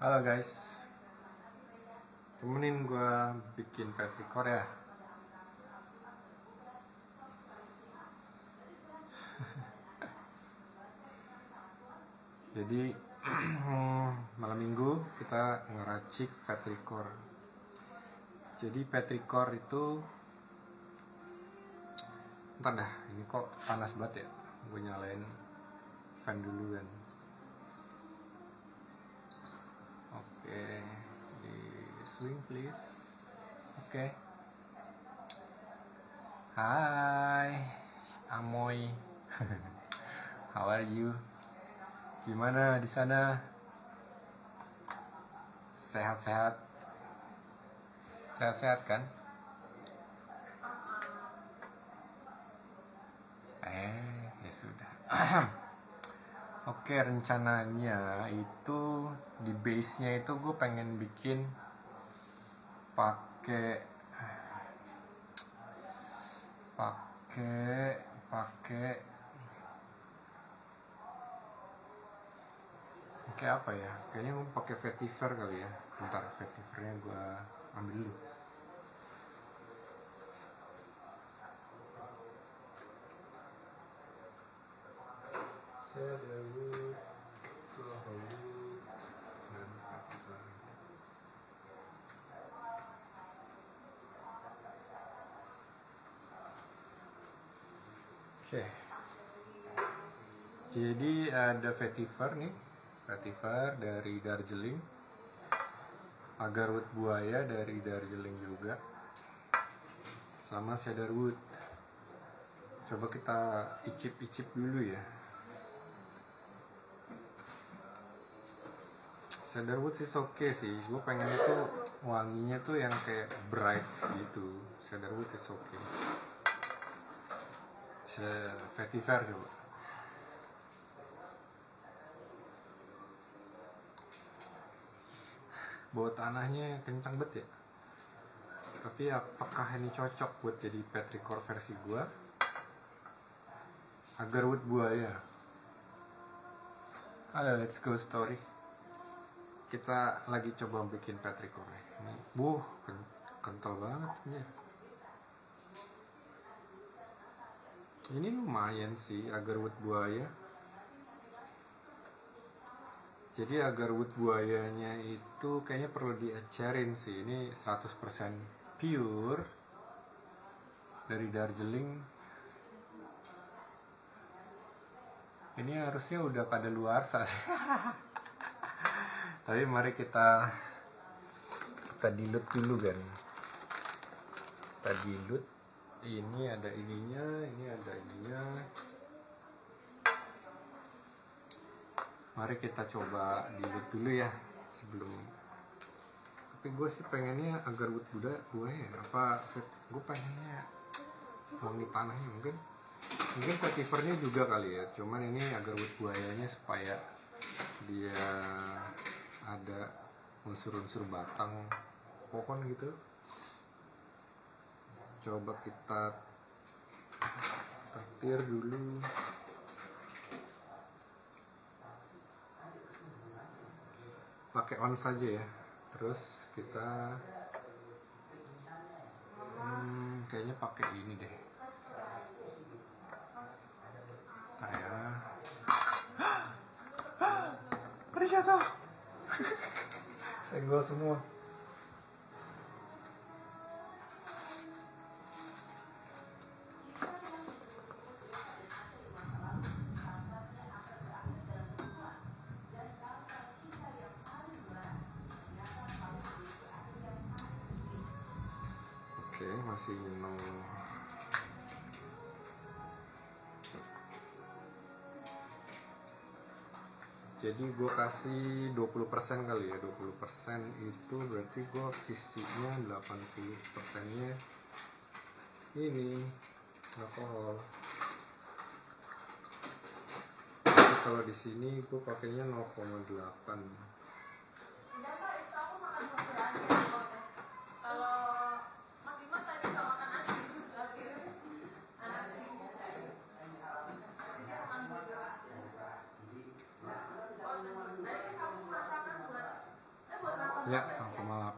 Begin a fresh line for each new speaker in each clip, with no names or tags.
Halo guys, temenin gue bikin petrikor ya. Jadi malam minggu kita ngeracik petrikor. Jadi petrikor itu, entar dah, ini kok panas banget ya. Gue nyalain fan dulu kan. Oke, di swing please. Oke. Hai, Amoy. How are you? Gimana di sana? Sehat-sehat? Sehat-sehat kan? Ya sudah. Oke, rencananya itu di base-nya itu gue pengen bikin pakai apa ya? Kayaknya gue pakai vetiver kali ya. Bentar, vetivernya gue ambil dulu. Oke. Jadi ada vetiver nih, vetiver dari Darjeeling, agarwood buaya dari Darjeeling juga, sama cedarwood. Coba kita icip dulu ya. Cedarwood sih oke sih, gue pengen itu wanginya tuh yang kayak bright gitu. Cedarwood is oke. Vetiver coba. Bau tanahnya kencang banget ya. Tapi apakah ini cocok buat jadi petrikor versi gue? Agarwood buaya. Halo, let's go story. Kita lagi coba bikin petrikor ini. Kental banget ya. Ini lumayan sih agarwood buaya. Jadi agarwood buayanya itu kayaknya perlu diacerin sih. Ini 100% pure dari Darjeeling. Ini harusnya udah pada luarsa sih. Tapi mari kita dilute dulu kan. Kita dilute. Ini ada ininya, ini ada ininya. Mari kita coba dilute dulu ya sebelum. Tapi gue sih pengennya agarwood buaya. Apa gue pengennya wangi tanahnya mungkin vetivernya juga kali ya. Cuman ini agarwood buayanya supaya dia ada unsur-unsur batang pohon gitu. Coba kita taktir dulu. Pakai on saja ya. Terus kita kayaknya pakai ini deh. Ya. Pada jatuh. Senggol semua. Oke, masih no. Jadi gue kasih 20% kali ya. 20% itu berarti gue isinya 80% nya ini alkohol. Jadi kalau di sini gue pakainya 0,8.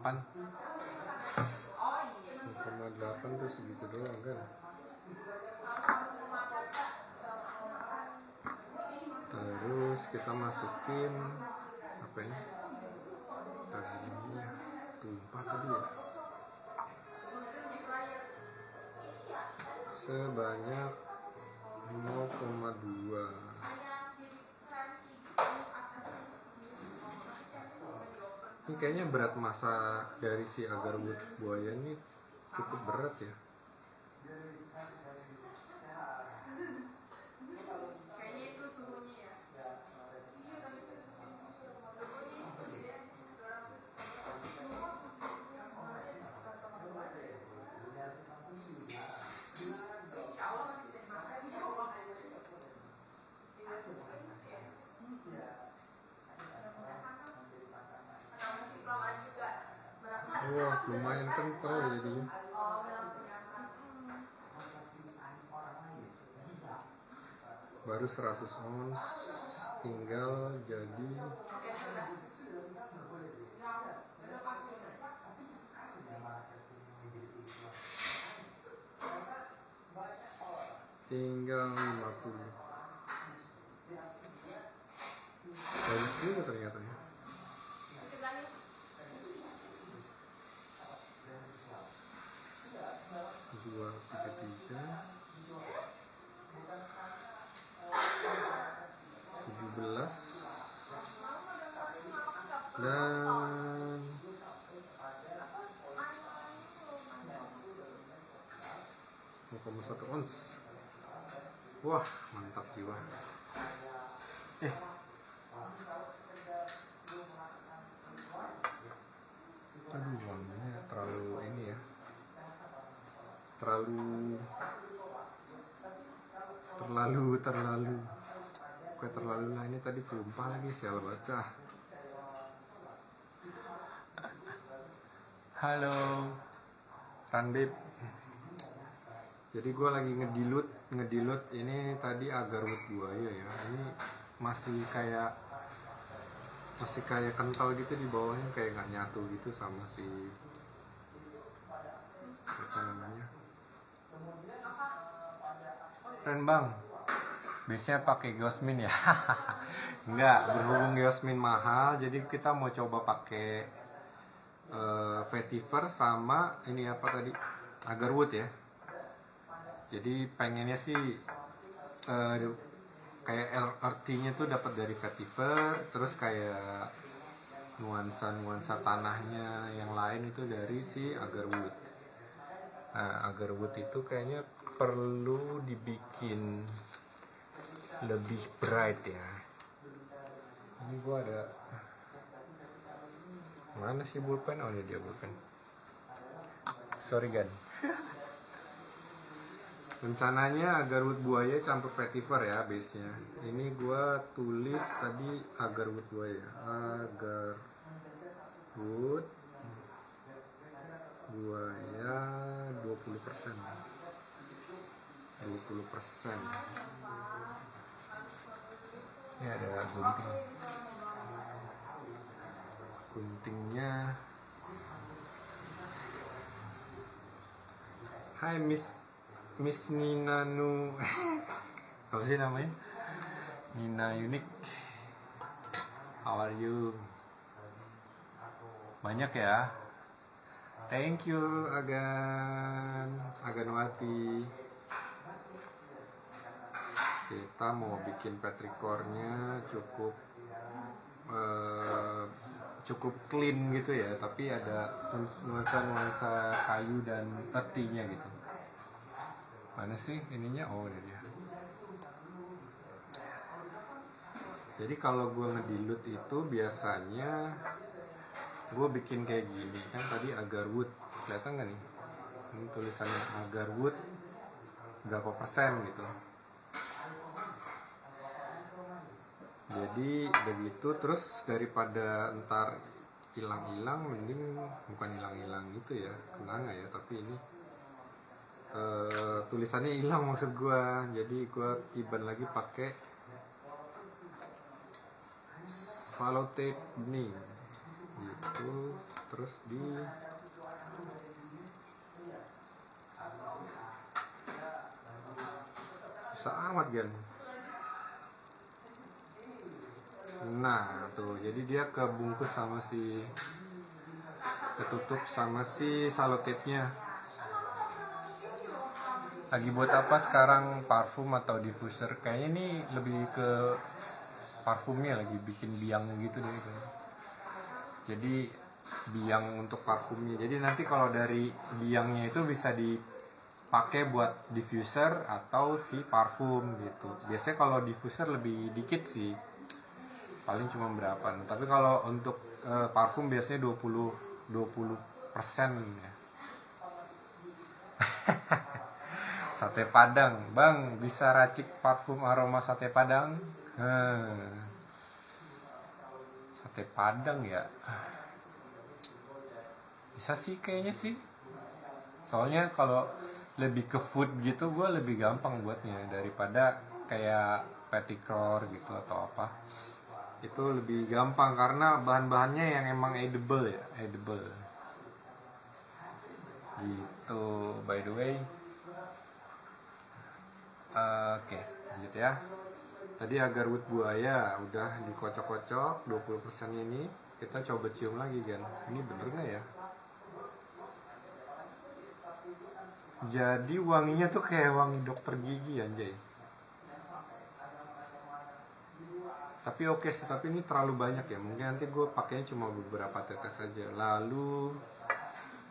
0,8 tuh segitu doang kan. Terus kita masukin apa ini? Ini tumpah tadi ya. Sebanyak 0,2. Ini kayaknya berat masa dari si agarwood buaya ini cukup berat ya. Wah, lumayan kental jadinya. Baru 100 ons, tinggal jadi tinggal 50. Banyak juga ternyata ya. Dua, tiga, 17 dan 0,1 ons. Wah, mantap jiwa. Aduh, wanginya terlalu ini ya. Terlalu lah, ini tadi tumpah lagi, sial banget. Halo Ranbib. Jadi gue lagi ngedilut ini tadi agarwood buaya ya. Ini masih kayak kental gitu di bawahnya, kayak nggak nyatu gitu sama si apa namanya. Keren bang, biasanya pakai geosmin ya. Enggak, berhubung geosmin mahal, jadi kita mau coba pakai vetiver sama ini apa tadi, agarwood ya. Jadi pengennya sih kayak artinya tuh dapat dari vetiver, terus kayak nuansa tanahnya yang lain itu dari si agarwood. Nah, agarwood itu kayaknya perlu dibikin lebih bright ya. Ini gua ada mana sih pulpen? Oh, ini dia pulpen. Sorry gan. Rencananya agarwood buaya campur vetiver ya base-nya. Ini gua tulis tadi agarwood buaya. Agarwood buaya 20%. Ini ada guntingnya. Hai Miss Nina Nu. Apa sih namanya? Nina Unique. How are you? Banyak ya. Thank you Aganwati. Kita mau bikin petrichornya cukup clean gitu ya, tapi ada nuansa kayu dan earthy-nya gitu. Mana sih ininya? Oh, ini dia. Jadi kalau gue ngedilut itu biasanya gue bikin kayak gini kan, tadi agarwood, kelihatan nggak nih? Ini tulisannya agarwood berapa persen gitu. Jadi begitu, terus daripada ntar hilang-hilang, mending bukan hilang-hilang gitu ya, kena nggak ya, tapi ini tulisannya hilang maksud gue. Jadi gue tiban lagi pakai sellotape bening gitu. terus di bisa amat kan. Nah tuh, jadi dia kebungkus sama si, ketutup sama si selotipnya. Lagi buat apa sekarang, parfum atau diffuser? Kayaknya ini lebih ke parfumnya, lagi bikin biang gitu deh kan. Jadi biang untuk parfumnya. Jadi nanti kalau dari biangnya itu bisa dipakai buat diffuser atau si parfum gitu. Biasanya kalau diffuser lebih dikit sih, paling cuma berapa. Tapi kalau untuk parfum biasanya 20% ya. Sate Padang, Bang, bisa racik parfum aroma sate Padang? Sate Padang ya, bisa sih kayaknya sih. Soalnya kalau lebih ke food gitu gue lebih gampang buatnya daripada kayak petikor gitu atau apa. Itu lebih gampang karena bahan-bahannya yang emang edible ya, edible gitu. By the way, oke, lanjut ya. Tadi agarwood buaya udah dikocok-kocok 20% ini. Kita coba cium lagi kan, ini bener gak ya? Jadi wanginya tuh kayak wangi dokter gigi anjay. Tapi oke sih, tapi ini terlalu banyak ya. Mungkin nanti gue pakainya cuma beberapa tetes saja. Lalu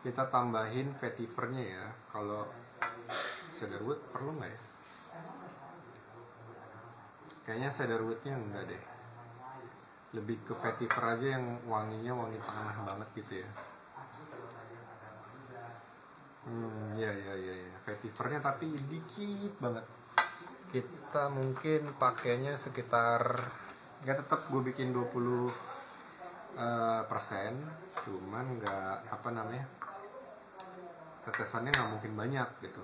kita tambahin vetivernya ya. Kalau cedarwood perlu nggak ya? Kayaknya cedarwoodnya enggak deh. Lebih ke vetiver aja yang wanginya wangi tanah banget gitu ya. Ya. Vetivernya tapi dikit banget. Kita mungkin pakainya sekitar, ya tetap gue bikin 20%, cuman nggak apa namanya, tetesannya nggak mungkin banyak gitu.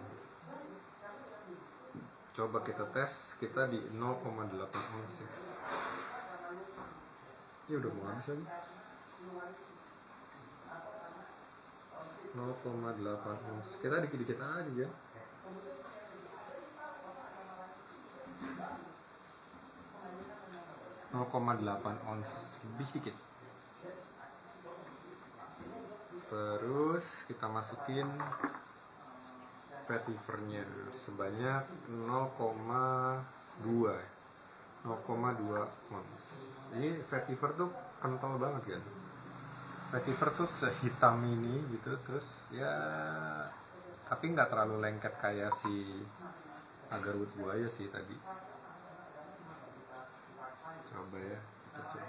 Coba kita tes, kita di 0,8 ounce ya. Ini udah mau habis lagi. 0,8 ounce. Kita dikit-dikit aja ya. 0,8 ounce, lebih sedikit. Terus kita masukin vetivernya sebanyak 0,2 ounce. Ini vetiver tuh kental banget kan. Vetiver tuh sehitam ini gitu, terus ya tapi nggak terlalu lengket kayak si agarwood buaya sih tadi. Coba ya, kita coba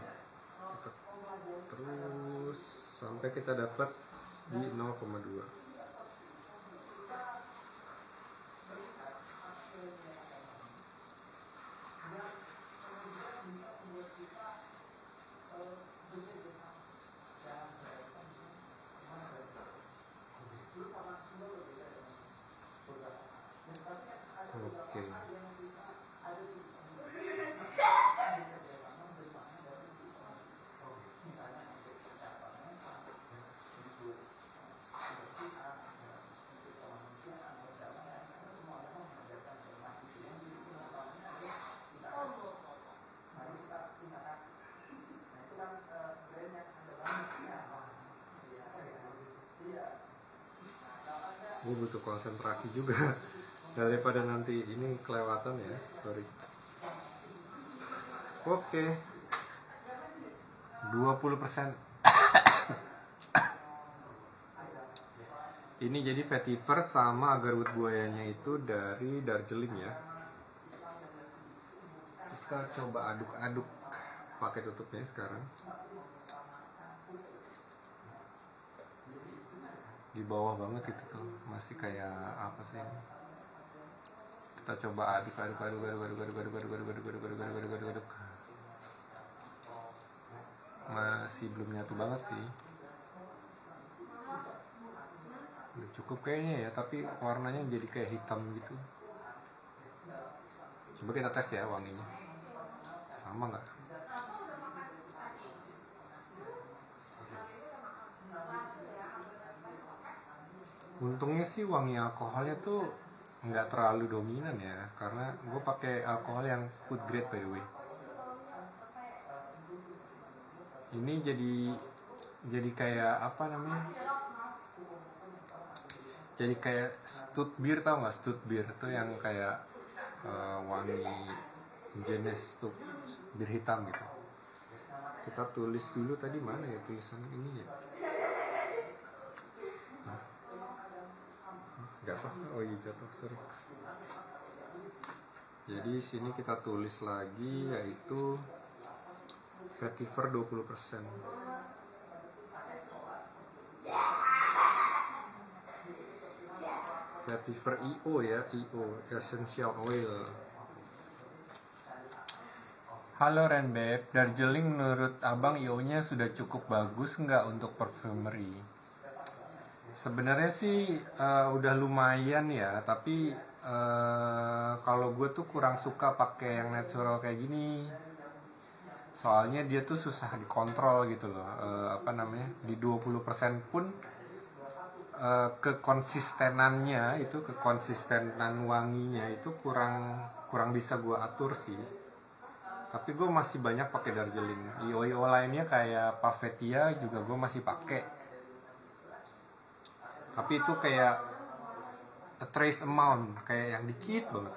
terus sampai kita dapat di 0,2. Oke. Gue butuh konsentrasi juga daripada nanti ini kelewatan ya, sorry. Oke, 20%. Ini jadi vetiver sama agarwood buayanya itu dari Darjeeling ya. Kita coba aduk-aduk pakai tutupnya sekarang. Di bawah banget itu tuh, masih kayak apa sih ini? Kita coba aduk. Masih belum nyatu banget sih. Udah cukup kayaknya ya, tapi warnanya jadi kayak hitam gitu. Coba kita tes ya wanginya, sama nggak? Untungnya sih wangi alkoholnya tuh nggak terlalu dominan ya, karena gue pakai alkohol yang food grade by the way. Ini jadi kayak apa namanya, jadi kayak stout beer, tau nggak? Stout beer tuh yang kayak wangi jenis tuh bir hitam gitu. Kita tulis dulu tadi, mana ya tulisan ini ya? Jatuh, oh iya jatuh, sorry. Jadi sini kita tulis lagi yaitu vetiver 20%. Vetiver IO ya, IO essential oil. Halo Renbeb, Darjeeling menurut abang IO-nya sudah cukup bagus nggak untuk perfumery? Sebenarnya sih udah lumayan ya, tapi kalau gue tuh kurang suka pakai yang natural kayak gini. Soalnya dia tuh susah dikontrol gitu loh. Di 20% pun kekonsistenan wanginya itu kurang bisa gue atur sih. Tapi gue masih banyak pakai Darjeeling. IO lainnya kayak Pavetia juga gue masih pakai. Tapi itu kayak a trace amount, kayak yang dikit banget.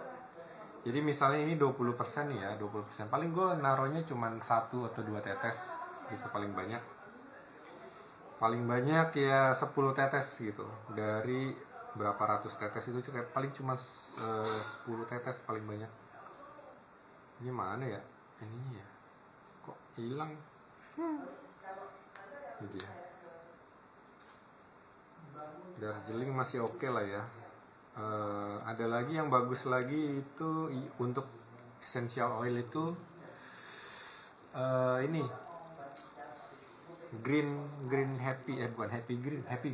Jadi misalnya ini 20% ya, 20%. Paling gue naruhnya cuma 1 atau 2 tetes gitu paling banyak. Paling banyak ya 10 tetes gitu. Dari berapa ratus tetes itu paling cuma 10 tetes paling banyak. Ini mana ya? Ini ya. Kok hilang? Gitu ya. Darjeeling masih oke lah ya. Ada lagi yang bagus lagi itu untuk essential oil itu ini green happy bukan happy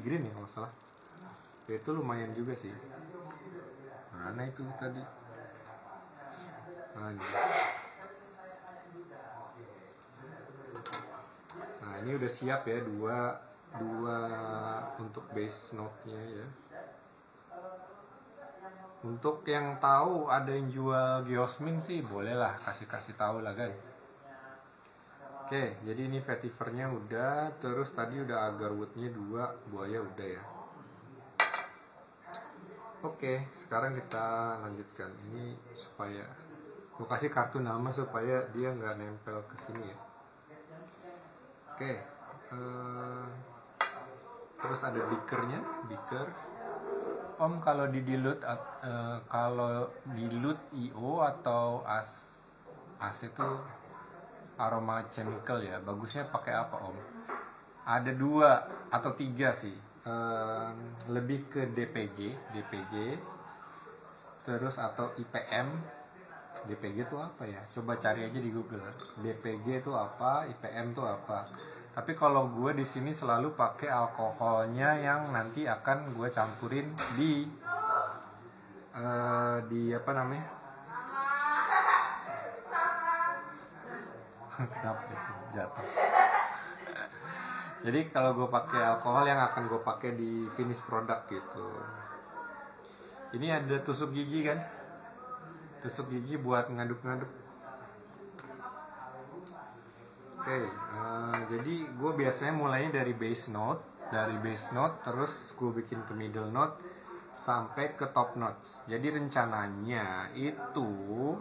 green ya kalau salah. Itu lumayan juga sih. Mana itu tadi? Nah ini udah siap ya, dua untuk base note-nya ya. Untuk yang tahu ada yang jual geosmin sih bolehlah kasih tahu lah kan. Oke, jadi ini vetivernya udah, terus tadi udah agarwoodnya 2, buaya udah ya. Oke, sekarang kita lanjutkan. Ini supaya gue kasih kartu nama supaya dia nggak nempel ke sini ya. Oke, terus ada beaker. Om, kalau di dilute IO atau AC itu aroma chemical ya, bagusnya pakai apa Om? Ada 2 atau 3 sih. Lebih ke DPG terus atau IPM. DPG itu apa ya? Coba cari aja di Google. DPG itu apa, IPM itu apa. Tapi kalau gue di sini selalu pakai alkoholnya yang nanti akan gue campurin di apa namanya? Kenapa itu jatuh? Jadi kalau gue pakai alkohol yang akan gue pakai di finish product gitu. Ini ada tusuk gigi kan? Tusuk gigi buat ngaduk-ngaduk. Oke, jadi gue biasanya mulainya dari base note, terus gue bikin ke middle note sampai ke top notes. Jadi rencananya itu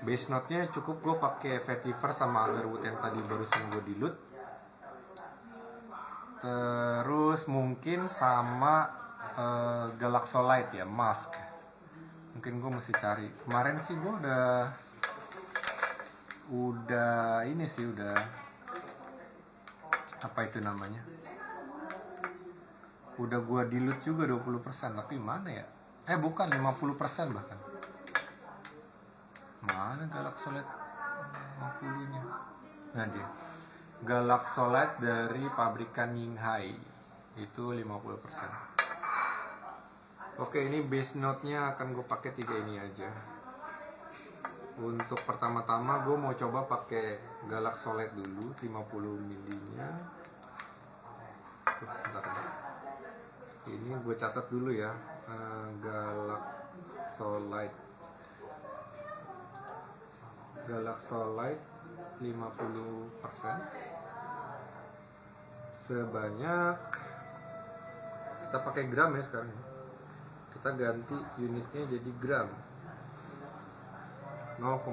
base note-nya cukup gue pakai vetiver sama agarwood yang tadi barusan gue dilute. Terus mungkin sama galaxolite ya, musk. Mungkin gue mesti cari. Kemarin sih gue udah ini sih, udah apa itu namanya, udah gua dilute juga 20%, tapi mana ya, bukan 50% bahkan. Mana galaxolite 50 nya? Nah dia galaxolite dari pabrikan Yinghai itu 50%. Oke, ini base note nya akan gue pakai 3 ini aja. Untuk pertama-tama gue mau coba pakai galaxolite dulu 50 ml nya. Bentar ya. Ini gue catat dulu ya, Galaxolite 50% sebanyak, kita pakai gram ya sekarang, kita ganti unitnya jadi gram, 0,00.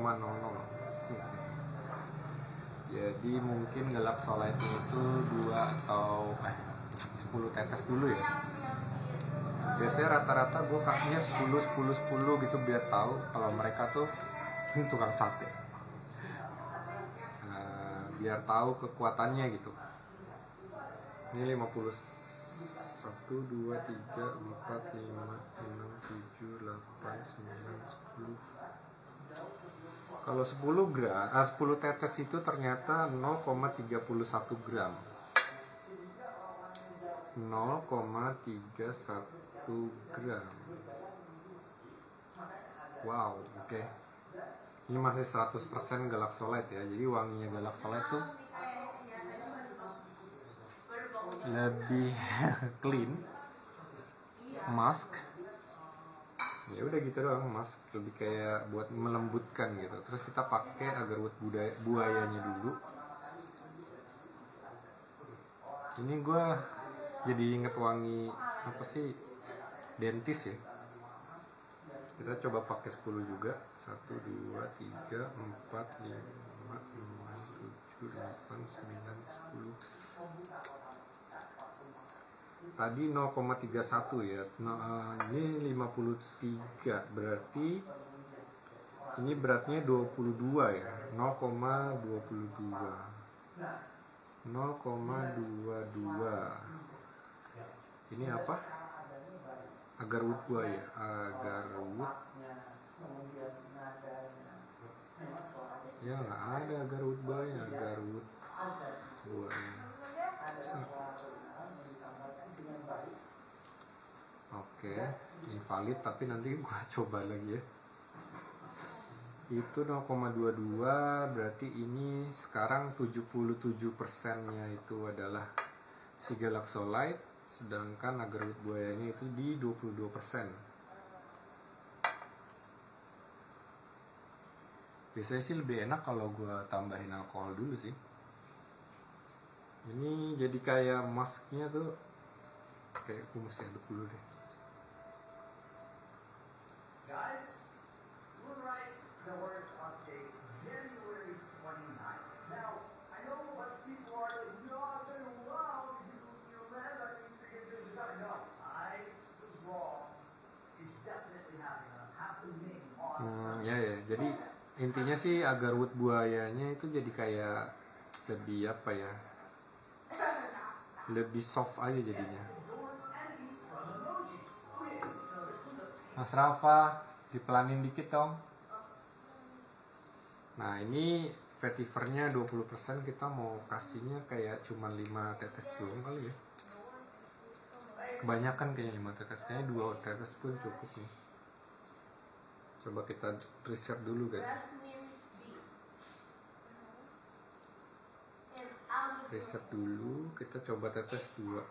Jadi mungkin Galaxolite itu 2 atau 10 tetes dulu ya. Biasanya rata-rata gue kasihnya 10 gitu biar tahu kalau mereka tuh tukang sate. Biar tahu kekuatannya gitu. Ini 50, 1, 2, 3, 4, 5, 6, 7, 8, 9, 10. Kalau 10 tetes itu ternyata 0,31 gram. 0,31 gram. Wow, oke. Ini masih 100% Galaxolite ya. Jadi wanginya Galaxolite tuh lebih clean, musk. Ya udah gitu doang, musk, lebih kayak buat melembutkan gitu. Terus kita pakai agarwood buayanya dulu. Ini gue jadi inget wangi apa sih, dentis ya. Kita coba pakai 10 juga. 1, 2, 3, 4, 5, 6, 7, 8, 9, 10. Tadi 0,31 ya. Ini 53, berarti ini beratnya 22 ya. 0,22. Ini apa? Agarwood buaya. Agarwood. Ya nggak ada agarwood buaya. Agarwood buaya. Oke, invalid, tapi nanti gua coba lagi ya. Itu 0,22, berarti ini sekarang 77%-nya itu adalah si Galaxolite, sedangkan agarwood buayanya itu di 22%. Biasanya sih lebih enak kalau gue tambahin alkohol dulu sih. Ini jadi kayak musknya tuh, kayak gue mesti aduk dulu deh. Ya, jadi intinya sih agarwood buayanya itu jadi kayak lebih apa ya, lebih soft aja jadinya. Mas Rafa, dipelanin dikit dong. Nah ini vetivernya 20%, kita mau kasihnya kayak cuma 5 tetes doang kali ya. Kebanyakan kayaknya 5 tetes, kayaknya 2 tetes pun cukup nih. Coba kita riset dulu guys. Riset dulu, kita coba tetes 2.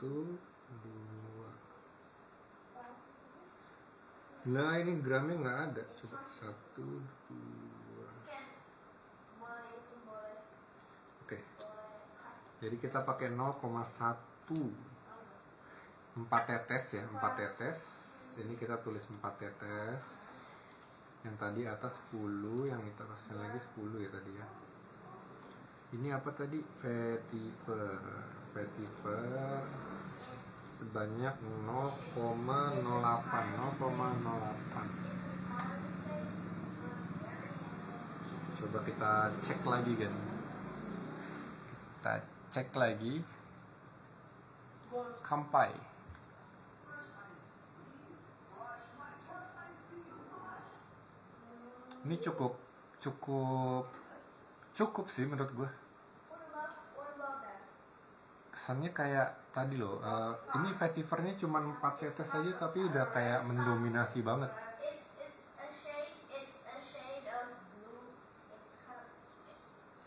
1, 2. Nah ini gramnya nggak ada. Coba 1, 2. Oke. Jadi kita pakai 0,1. 4 tetes ya, 4 tetes. Ini kita tulis 4 tetes. Yang tadi atas 10, yang itu atasnya lagi 10 ya tadi ya. Ini apa tadi? Vetiver sebanyak 0,08. Coba kita cek lagi kan. Kita cek lagi. Kampai. Ini cukup sih menurut gue. Kesannya kayak tadi loh, ini vetivernya cuma 4 tetes aja tapi udah kayak mendominasi banget.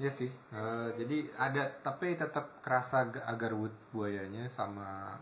Iya sih, jadi ada, tapi tetap kerasa agarwood buayanya sama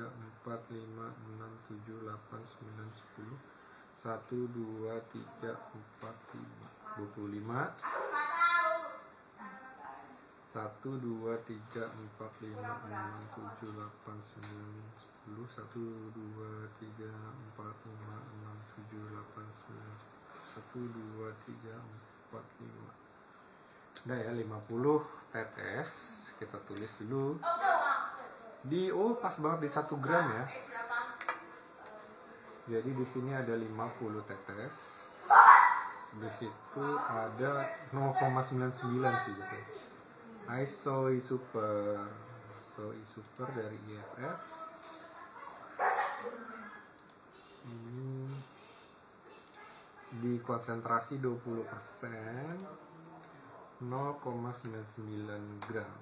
4, 5, 6, 7, 8, 9, 10. 1, 2, 3, 4, 5. 25. 1, 2, 3, 4, 5, 6, 7, 8, 9, 10. 1, 2, 3, 4, 5, 6, 7, 8, 9, 1, 2, 3, 4, 5. Udah ya, 50 tetes. Kita tulis dulu di pas banget di 1 gram ya. Jadi di sini ada 50 tetes. Di situ ada 0,99 sih gitu. Soy super dari IFF. Ini di konsentrasi 20%, 0,99 gram.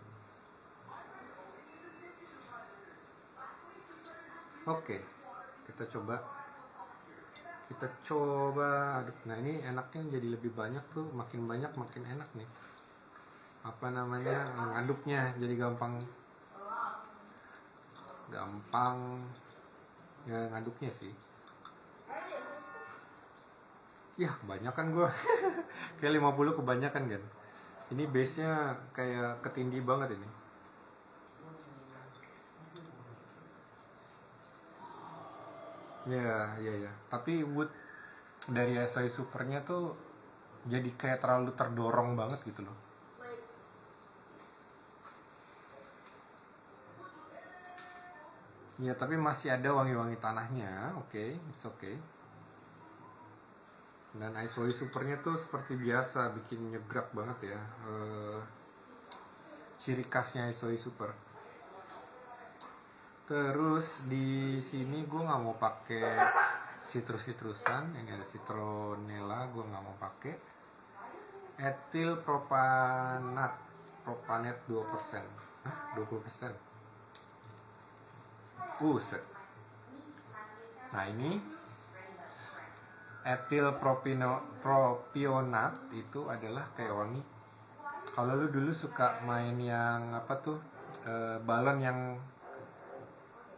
Oke, kita coba aduk. Nah, ini enaknya jadi lebih banyak tuh, makin banyak makin enak nih. Apa namanya, ngaduknya jadi gampang ya ngaduknya sih. Ya, kebanyakan gue. Kayak 50 kebanyakan kan. Ini base-nya kayak ketindih banget ini. Ya. Tapi wood dari Soy Supernya tuh jadi kayak terlalu terdorong banget gitu loh. Ya, tapi masih ada wangi-wangi tanahnya. Oke, it's okay. Dan Soy Supernya tuh seperti biasa bikin nyegrak banget ya. Ciri khasnya Soy Super. Terus di sini gue nggak mau pakai citrus-citrusan. Ini ada citronella, gue nggak mau pakai. Etil propanat 2%. 20%. Set. Nah, ini etil propionat itu adalah kayak wangi. Kalau lu dulu suka main yang apa tuh, balon yang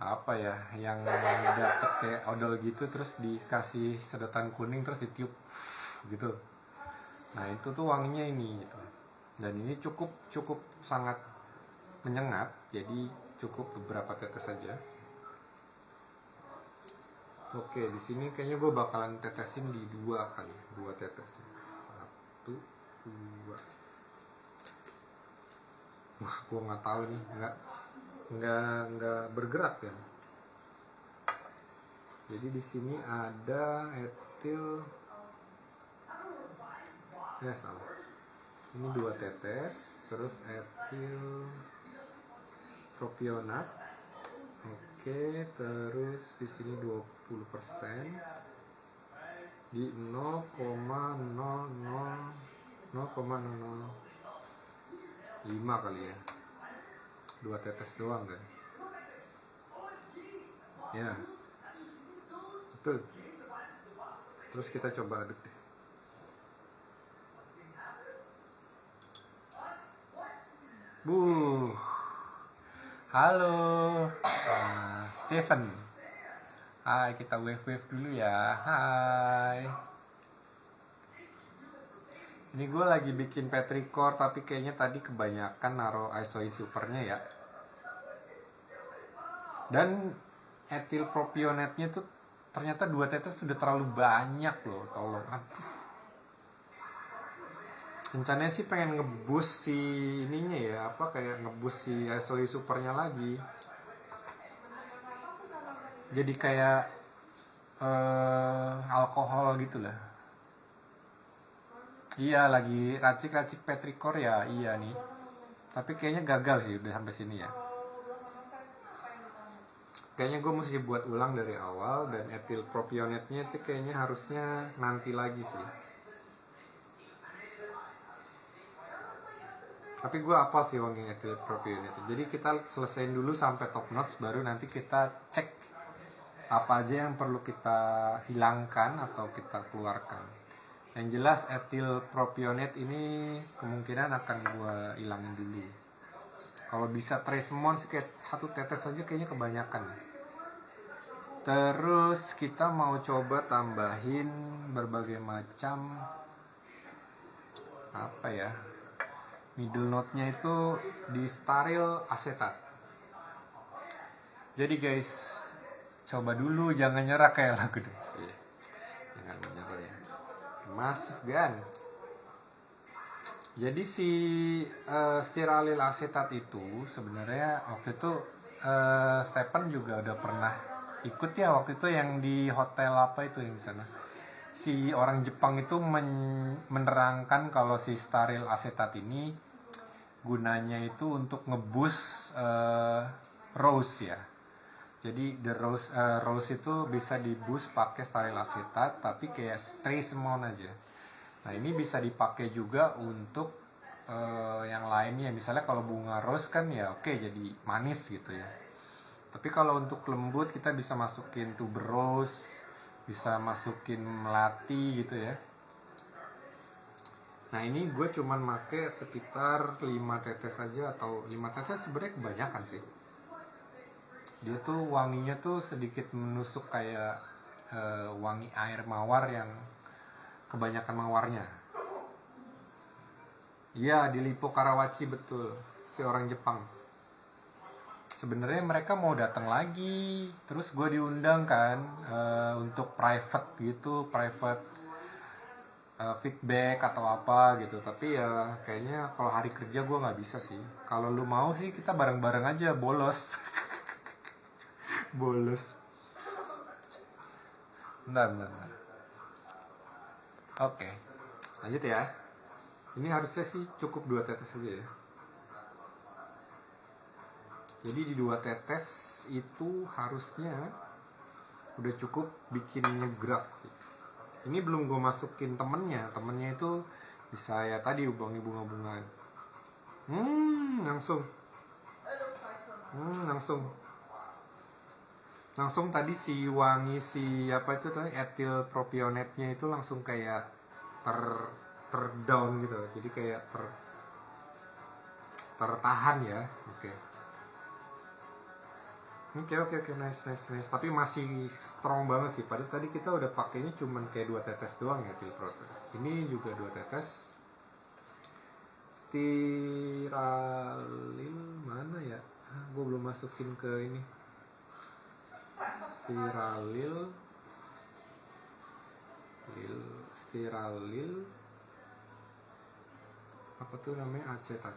apa ya, yang dapet kayak odol gitu, terus dikasih sedotan kuning terus ditiup gitu. Nah, itu tuh wanginya ini gitu. Dan ini cukup sangat menyengat, jadi cukup beberapa tetes saja. Oke, di sini kayaknya gue bakalan tetesin di 2 kali, 2 tetes. 1, 2. Wah, gue nggak tahu nih, nggak bergerak ya. Jadi di sini ada etil, salah. Ini 2 tetes, terus etil propionat. Oke, terus di sini 20% di 0,005 kali ya. 2 tetes doang kan. Ya. Betul. Terus kita coba aduk deh. Halo, Stephen. Hai, kita wave dulu ya. Hai. Ini gue lagi bikin petrichor, tapi kayaknya tadi kebanyakan naruh Soy Supernya ya. Dan etil propionatnya tuh ternyata 2 tetes sudah terlalu banyak loh. Tolong, rencananya sih pengen ngebus si ininya ya, kayak ngebus si Soy Supernya lagi. Jadi kayak alkohol gitu lah. Iya, lagi racik petrichor ya, iya nih. Tapi kayaknya gagal sih udah sampai sini ya. Kayaknya gue mesti buat ulang dari awal, dan etil propionatnya itu kayaknya harusnya nanti lagi sih. Tapi gue hafal sih wangi etil propionat. Jadi kita selesaiin dulu sampai top notes, baru nanti kita cek apa aja yang perlu kita hilangkan atau kita keluarkan. Yang jelas etil propionat ini kemungkinan akan gue hilangin dulu. Kalau bisa trace amount sih kayak 1 tetes aja kayaknya kebanyakan. Terus kita mau coba tambahin berbagai macam middle note-nya itu di stearyl acetate. Jadi guys, coba dulu, jangan nyerah kayak lagu deh. Jangan menyerah ya. Masif gan. Jadi si stearyl asetat itu sebenarnya waktu itu Stephen juga udah pernah ikut ya waktu itu yang di hotel apa itu yang di sana. Si orang Jepang itu menerangkan kalau si stearyl asetat ini gunanya itu untuk ngeboost rose ya. Jadi rose itu bisa di boost pakai stearyl asetat tapi kayak trace amount aja. Nah ini bisa dipakai juga untuk yang lainnya, misalnya kalau bunga rose kan ya oke, jadi manis gitu ya. Tapi kalau untuk lembut kita bisa masukin tuberose, bisa masukin melati gitu ya. Nah ini gue cuman make sekitar 5 tetes aja, atau 5 tetes sebenarnya kebanyakan sih. Dia tuh wanginya tuh sedikit menusuk kayak wangi air mawar yang kebanyakan mawarnya. Iya, di Lippo Karawaci, betul. Si orang Jepang. Sebenarnya mereka mau datang lagi, terus gue diundang kan untuk private gitu, private feedback atau apa gitu. Tapi ya kayaknya kalau hari kerja gue nggak bisa sih. Kalau lu mau sih kita bareng-bareng aja, bolos. Bolos. Bentar. Oke, lanjut ya. Ini harusnya sih cukup 2 tetes aja ya. Jadi di 2 tetes itu harusnya udah cukup bikin nyegerak sih. Ini belum gue masukin temennya itu bisa ya tadi bunga-bungaan. Langsung tadi si wangi si apa itu tadi etil propionatnya itu langsung kayak terdown gitu. Jadi kayak tertahan ya. Oke, nice. Tapi masih strong banget sih. Padahal tadi kita udah pakainya cuman kayak 2 tetes doang ya filtrot. Ini juga 2 tetes. Stearyl mana ya? Gue belum masukin ke ini. Stearyl apa tuh namanya, asetat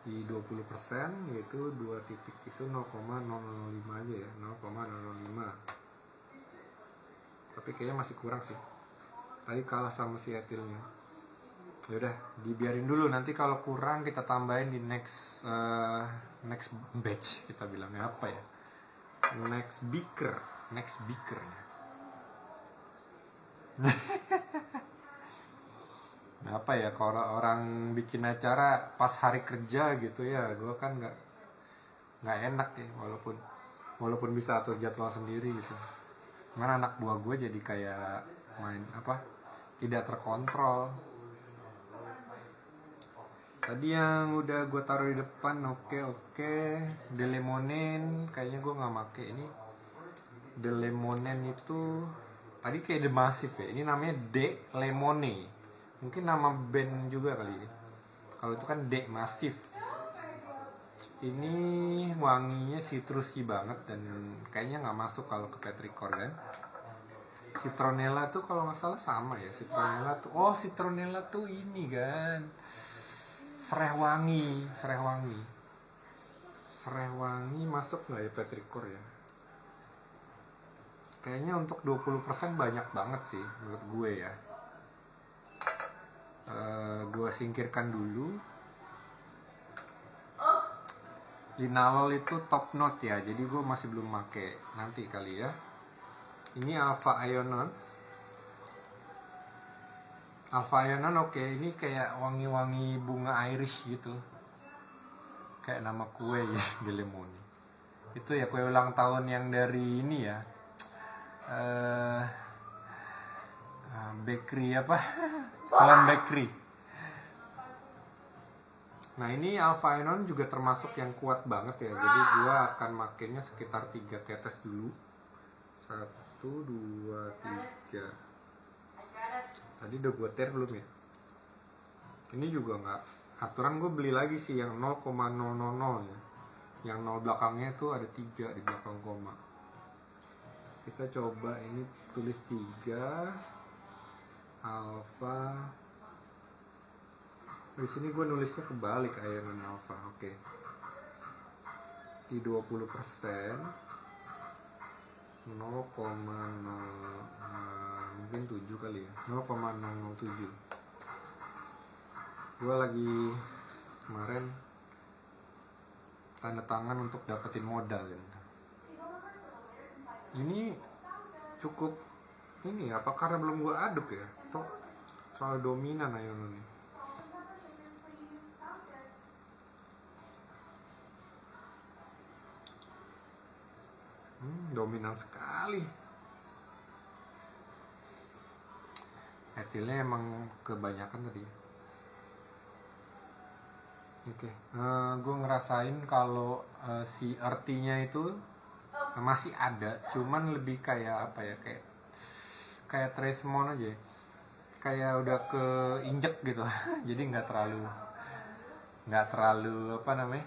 di 20%, yaitu 2 titik itu 0,005 aja ya, 0,005. Tapi kayaknya masih kurang sih, tadi kalah sama si etilnya. Yaudah, dibiarin dulu, nanti kalau kurang kita tambahin di next batch, kita bilangnya apa ya, next beaker Nah, apa ya, kalau orang bikin acara pas hari kerja gitu ya, gue kan nggak enak ya, walaupun bisa atur jadwal sendiri gitu. Mana anak buah gue jadi kayak main tidak terkontrol. Tadi yang udah gue taruh di depan, oke. Delemonen kayaknya gue nggak make. Ini Delemonen itu tadi kayak The Massive ya, ini namanya Delemone, mungkin nama band juga kali ya. Kalau itu kan D Massive. Ini wanginya citrusy banget dan kayaknya nggak masuk kalau ke petrichor kan. Citronella tuh kalau nggak salah sama ya. Citronella tuh ini kan sereh wangi masuk nggak ya petrichor ya? Kayaknya untuk 20% banyak banget sih menurut gue ya. Gue singkirkan dulu. Linalol itu top note ya, jadi gue masih belum make, nanti kali ya. Ini Alpha Ionon oke. Ini kayak wangi-wangi bunga iris gitu, kayak nama kue ya, Delemone. Itu ya kue ulang tahun yang dari ini ya, bakery apa Holland Bakery. Nah ini Alpha Ionon juga termasuk yang kuat banget ya, jadi gue akan makainya sekitar 3 tetes dulu. 1, 2, 3. Tadi udah gue ter belum ya? Ini juga nggak, aturan gue beli lagi sih yang 0,000 ya, yang 0 belakangnya tuh ada 3 di belakang koma. Kita coba ini tulis 3. alpha. Di sini gue nulisnya kebalik, iron alpha. Oke. Di 20% 0,0 mungkin 7 kali ya, 0,007. Gue lagi kemarin tanda tangan untuk dapetin modal ya. Ini cukup ini apa karena belum gue aduk ya, toh terlalu dominan iron ini. Dominan sekali. Etilnya emang kebanyakan tadi. Oke. Gue ngerasain kalau si earthy-nya itu masih ada, cuman lebih kayak apa ya, kayak Tresmon aja, kayak udah keinjek gitu. Jadi nggak terlalu apa namanya.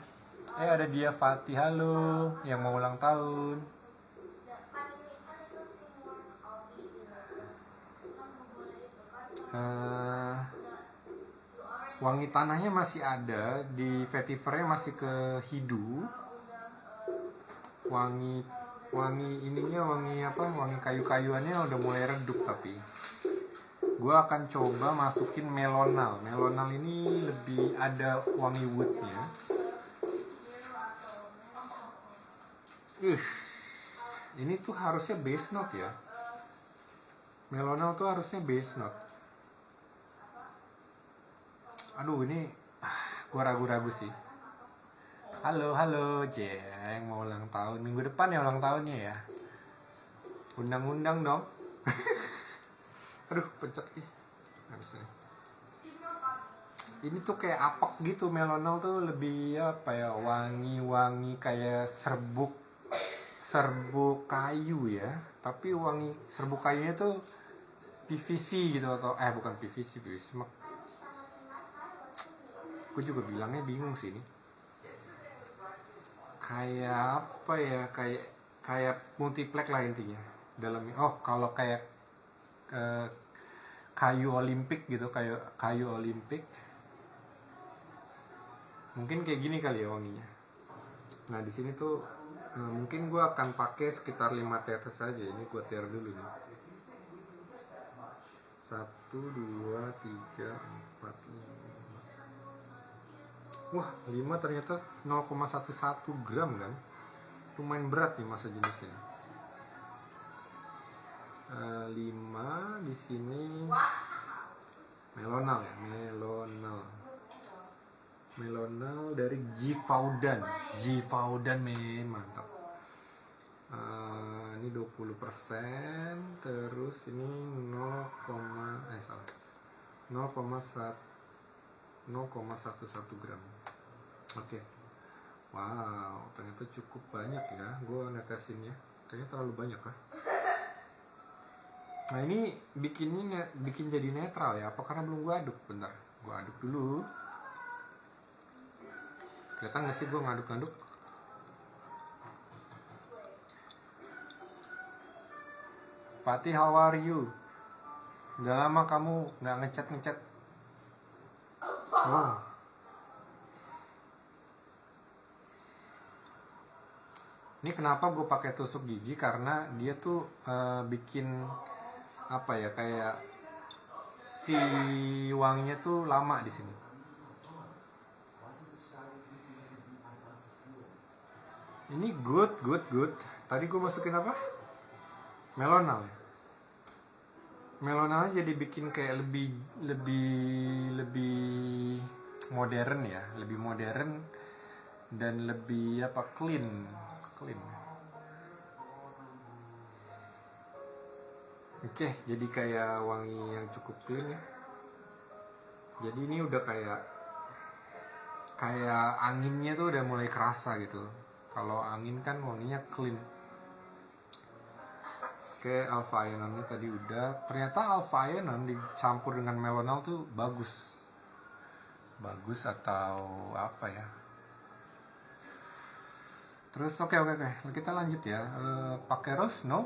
Ada dia Fatih, halo, yang mau ulang tahun. Wangi tanahnya masih ada, di vetivernya masih ke hidu. Wangi ininya, wangi kayu-kayuannya udah mulai redup. Tapi gue akan coba masukin melonal ini lebih ada wangi woodnya. Ini tuh harusnya base note ya, melonal tuh harusnya base note. Aduh, ini gue ragu-ragu sih. Halo yang mau ulang tahun minggu depan ya, ulang tahunnya ya. Undang-undang dong. Aduh, pencet harusnya. Ini tuh kayak apek gitu, melonal tuh lebih apa ya, wangi kayak serbuk kayu ya. Tapi wangi serbuk kayunya tuh PVC gitu, atau bukan PVC mah. Gue juga bilangnya bingung sih ini. Kayak apa ya, kayak multiplex lah intinya dalamnya. Kalau kayak kayu Olimpik gitu, kayu Olimpik mungkin kayak gini kali ya wanginya. Nah di sini tuh mungkin gue akan pakai sekitar 5 tetes aja. Ini gue tear dulu nih. 1, 2, 3, 4, 5. Wah, 5 ternyata 0,11 gram kan. Lumayan berat nih masa jenis ini. 5 di sini melonal ya, melonal dari G Faudan men, mantap. Ini 20%, terus ini 0,11 gram. Oke. Wow, ternyata cukup banyak ya. Gue netesinnya ternyata terlalu banyak kah. Nah ini bikin jadi netral ya, apa karena belum gue aduk? Bentar, gue aduk dulu. Kelihatan gak sih gue ngaduk-ngaduk? Fatih, how are you? Udah lama kamu gak ngechat. Ini kenapa gue pakai tusuk gigi, karena dia tuh bikin apa ya, kayak si wanginya tuh lama di sini. Ini good. Tadi gue masukin apa? Melonal jadi bikin kayak lebih modern ya, lebih modern dan lebih apa, clean. Oke, jadi kayak wangi yang cukup clean ya. Jadi ini udah kayak anginnya tuh udah mulai kerasa gitu. Kalau angin kan wanginya clean. Oke, alpha ionannya tadi udah. Ternyata alpha ionan dicampur dengan melonal tuh bagus atau apa ya. Terus oke. Kita lanjut ya. Pakai rose? No.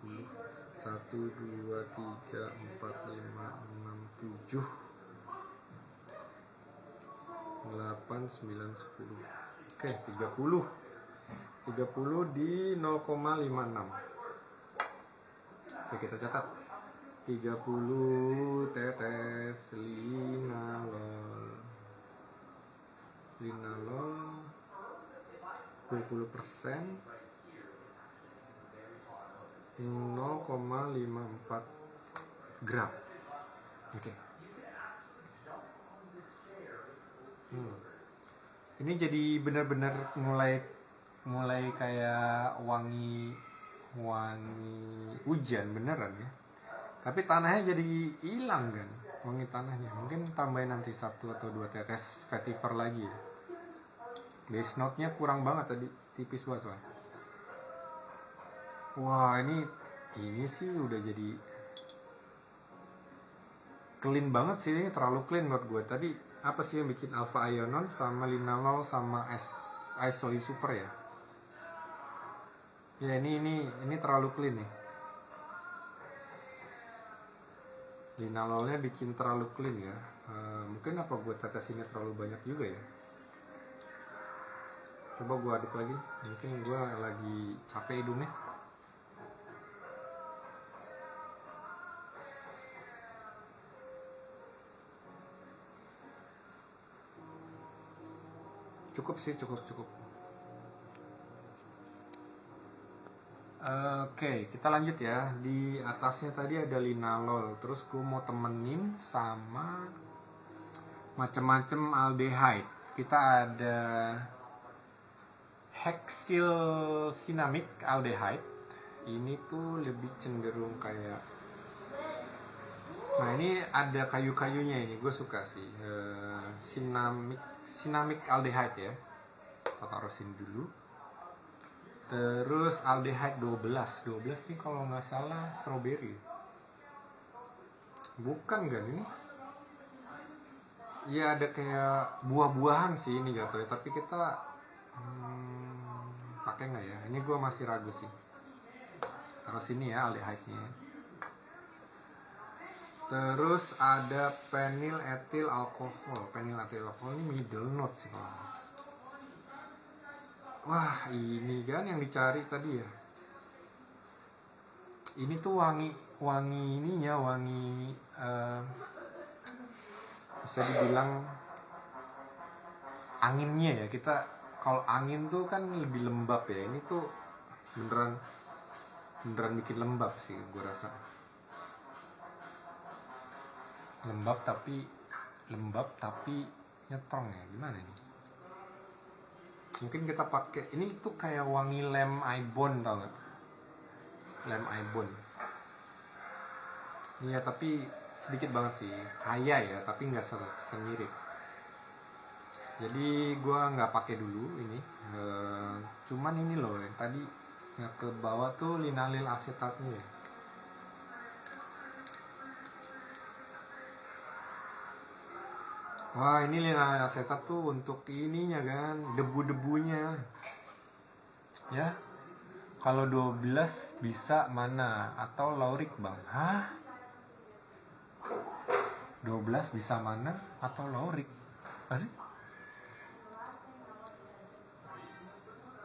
1 2 3 4 5 6 7 8 9 10. Oke, 30 di 0,56. Oke, kita catat 30 tetes linalol 20% 0,54 gram. Oke. Ini jadi benar-benar mulai kayak wangi hujan beneran ya. Tapi tanahnya jadi hilang kan, wangi tanahnya. Mungkin tambahin nanti 1 atau 2 tetes vetiver lagi ya. Base note-nya kurang banget tadi, tipis banget soalnya. Wah, ini sih udah jadi clean banget sih, ini terlalu clean buat gue. Tadi apa sih yang bikin alpha ionon sama linalol sama isoy super ya? Ya ini terlalu clean nih. Linalolnya bikin terlalu clean ya. Mungkin apa gue tetesinnya terlalu banyak juga ya. Coba gue aduk lagi. Mungkin gue lagi capek hidungnya. Cukup sih, cukup. Oke, kita lanjut ya. Di atasnya tadi ada linalol, terus gue mau temenin sama macam-macam aldehyde. Kita ada hexylcinnamic aldehyde. Ini tuh lebih cenderung kayak, nah ini ada kayu-kayunya, ini gue suka sih. Cinnamic aldehyde ya. Kita taruh sini dulu. Terus aldehyde 12 nih kalau nggak salah strawberry. Bukan gak nih? Iya ada kayak buah-buahan sih ini jatuhnya, tapi kita pakai nggak ya? Ini gue masih ragu sih. Taruh sini ya aldehyde-nya. Terus ada penyl etil alkohol. Penyl etil alkohol ini middle note sih kalau. Wah ini kan yang dicari tadi ya. Ini tuh wangi ininya, wangi bisa dibilang anginnya ya. Kita kalau angin tuh kan lebih lembab ya. Ini tuh beneran bikin lembab sih gue rasa. Lembab tapi nyetrong ya, gimana nih? Mungkin kita pakai ini tuh kayak wangi lem ibon, tau gak? Lem ibon. Iya tapi sedikit banget sih, kaya ya, tapi nggak semirip. Jadi gue nggak pakai dulu ini. Cuman ini loh yang tadi yang ke bawah tuh linalil asetatnya. Wah ini linalil asetat tuh untuk ininya kan, debu-debunya ya. Kalau 12 bisa mana atau laurik bang? Hah? 12 bisa mana atau laurik? Masih?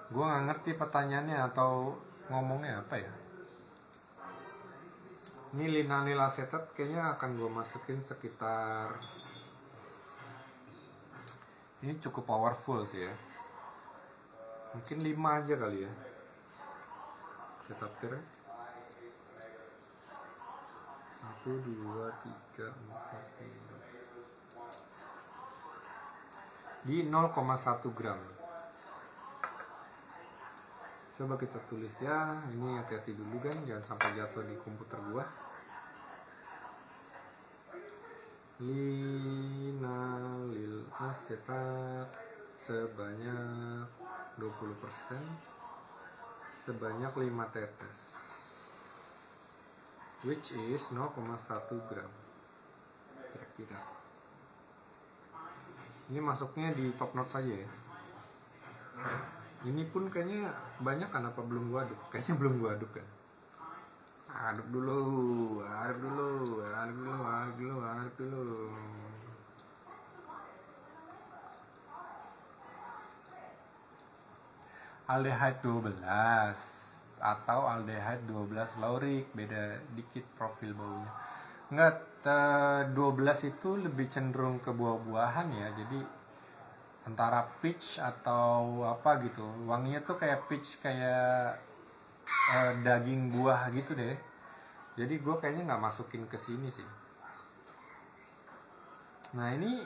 Gue nggak ngerti pertanyaannya atau ngomongnya apa ya. Ini linalil asetat kayaknya akan gue masukin sekitar, ini cukup powerful sih ya, mungkin 5 aja kali ya. Kita tir 1, 2, 3, 4, 5 di 0,1 gram. Coba kita tulis ya, ini hati-hati dulu kan, jangan sampai jatuh di komputer gua. Linalil asetat sebanyak 20%, sebanyak 5 tetes, which is 0,1 gram kira-kira. Ini masuknya di top note saja ya. Ini pun kayaknya banyak kan, apa belum gua aduk? Kayaknya belum gua aduk kan. Aduk dulu. Aldehyde 12 atau aldehyde 12 laurik, beda dikit profil baunya. Enggak, 12 itu lebih cenderung ke buah-buahan ya. Jadi antara peach atau apa gitu. Wanginya tuh kayak peach, kayak daging buah gitu deh. Jadi gue kayaknya nggak masukin ke sini sih. Nah ini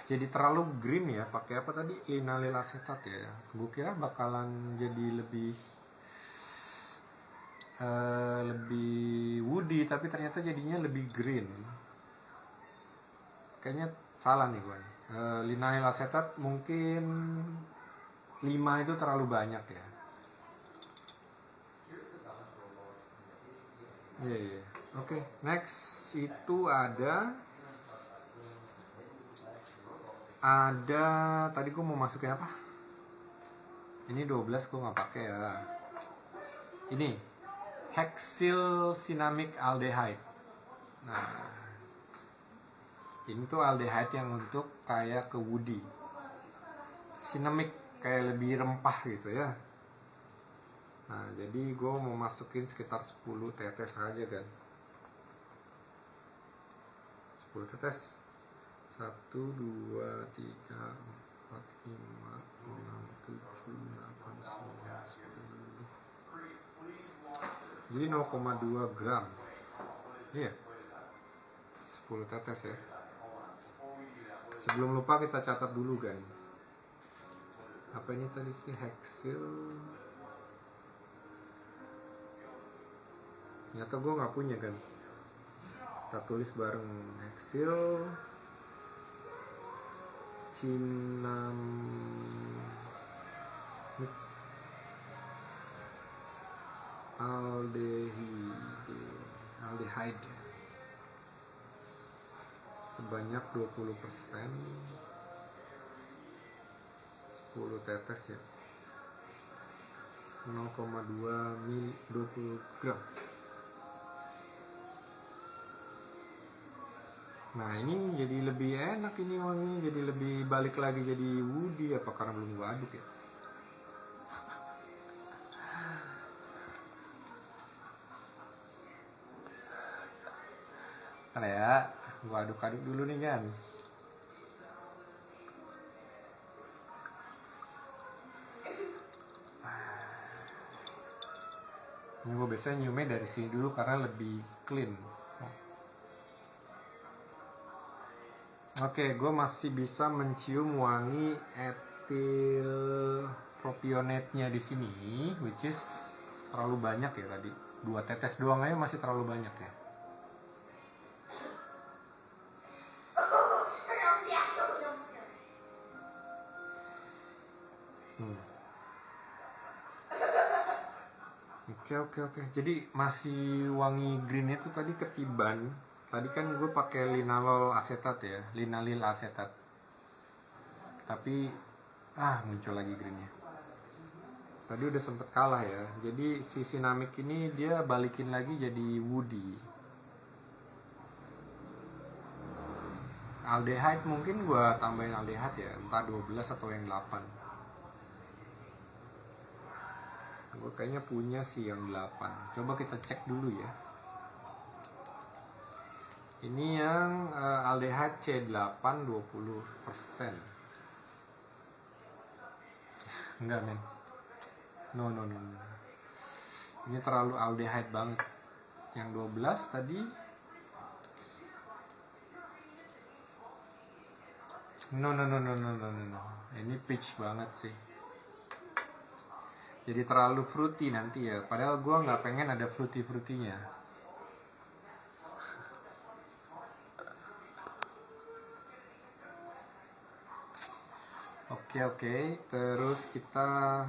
jadi terlalu green ya. Pakai apa tadi? Linalil asetat ya. Gue kira bakalan jadi lebih woody, tapi ternyata jadinya lebih green. Kayaknya salah nih gue. Linalil asetat mungkin 5 itu terlalu banyak ya. Yeah. Oke, next itu ada tadi gue mau masukin apa? Ini 12 gue nggak pakai ya. Ini hexylcinnamic aldehyde. Nah, ini tuh aldehyde yang untuk kayak ke woody. Cinnamic kayak lebih rempah gitu ya. Nah, jadi gue mau masukin sekitar 10 tetes aja kan. 10 tetes. 1, 2, 3, 4, 5, 6, 7, 8, 9, 10. Jadi 0,2 gram. Iya, 10 tetes ya. Sebelum lupa kita catat dulu kan. Apa ini tadi sih, heksil? Ternyata gue nggak punya kan. Kita tulis bareng, heksil cinnamomycin aldehyde sebanyak 20%, 10 tetes ya, 0,20 gram. Nah ini jadi lebih enak ini wanginya, jadi lebih balik lagi jadi woody. Apa karena belum gua aduk ya? Karena ya, gua aduk-aduk dulu nih kan. Ini gua biasanya nyiumnya dari sini dulu karena lebih clean. Oke, gue masih bisa mencium wangi etil propionate-nya di sini, which is terlalu banyak ya tadi. 2 tetes doang aja masih terlalu banyak ya. Oke. Jadi masih wangi green itu tadi ketiban. Tadi kan gue pakai linalol asetat ya, linalil asetat. Tapi muncul lagi greennya. Tadi udah sempet kalah ya. Jadi si Sinamic ini dia balikin lagi jadi woody. Aldehyde mungkin gue tambahin aldehyde ya, entah 12 atau yang 8. Gue kayaknya punya sih yang 8. Coba kita cek dulu ya. Ini yang aldehyde C8 20%. Enggak men. No. Ini terlalu aldehyde banget. Yang 12 tadi. No. Ini peach banget sih. Jadi terlalu fruity nanti ya. Padahal gue nggak pengen ada fruity-fruitynya. Oke. Terus kita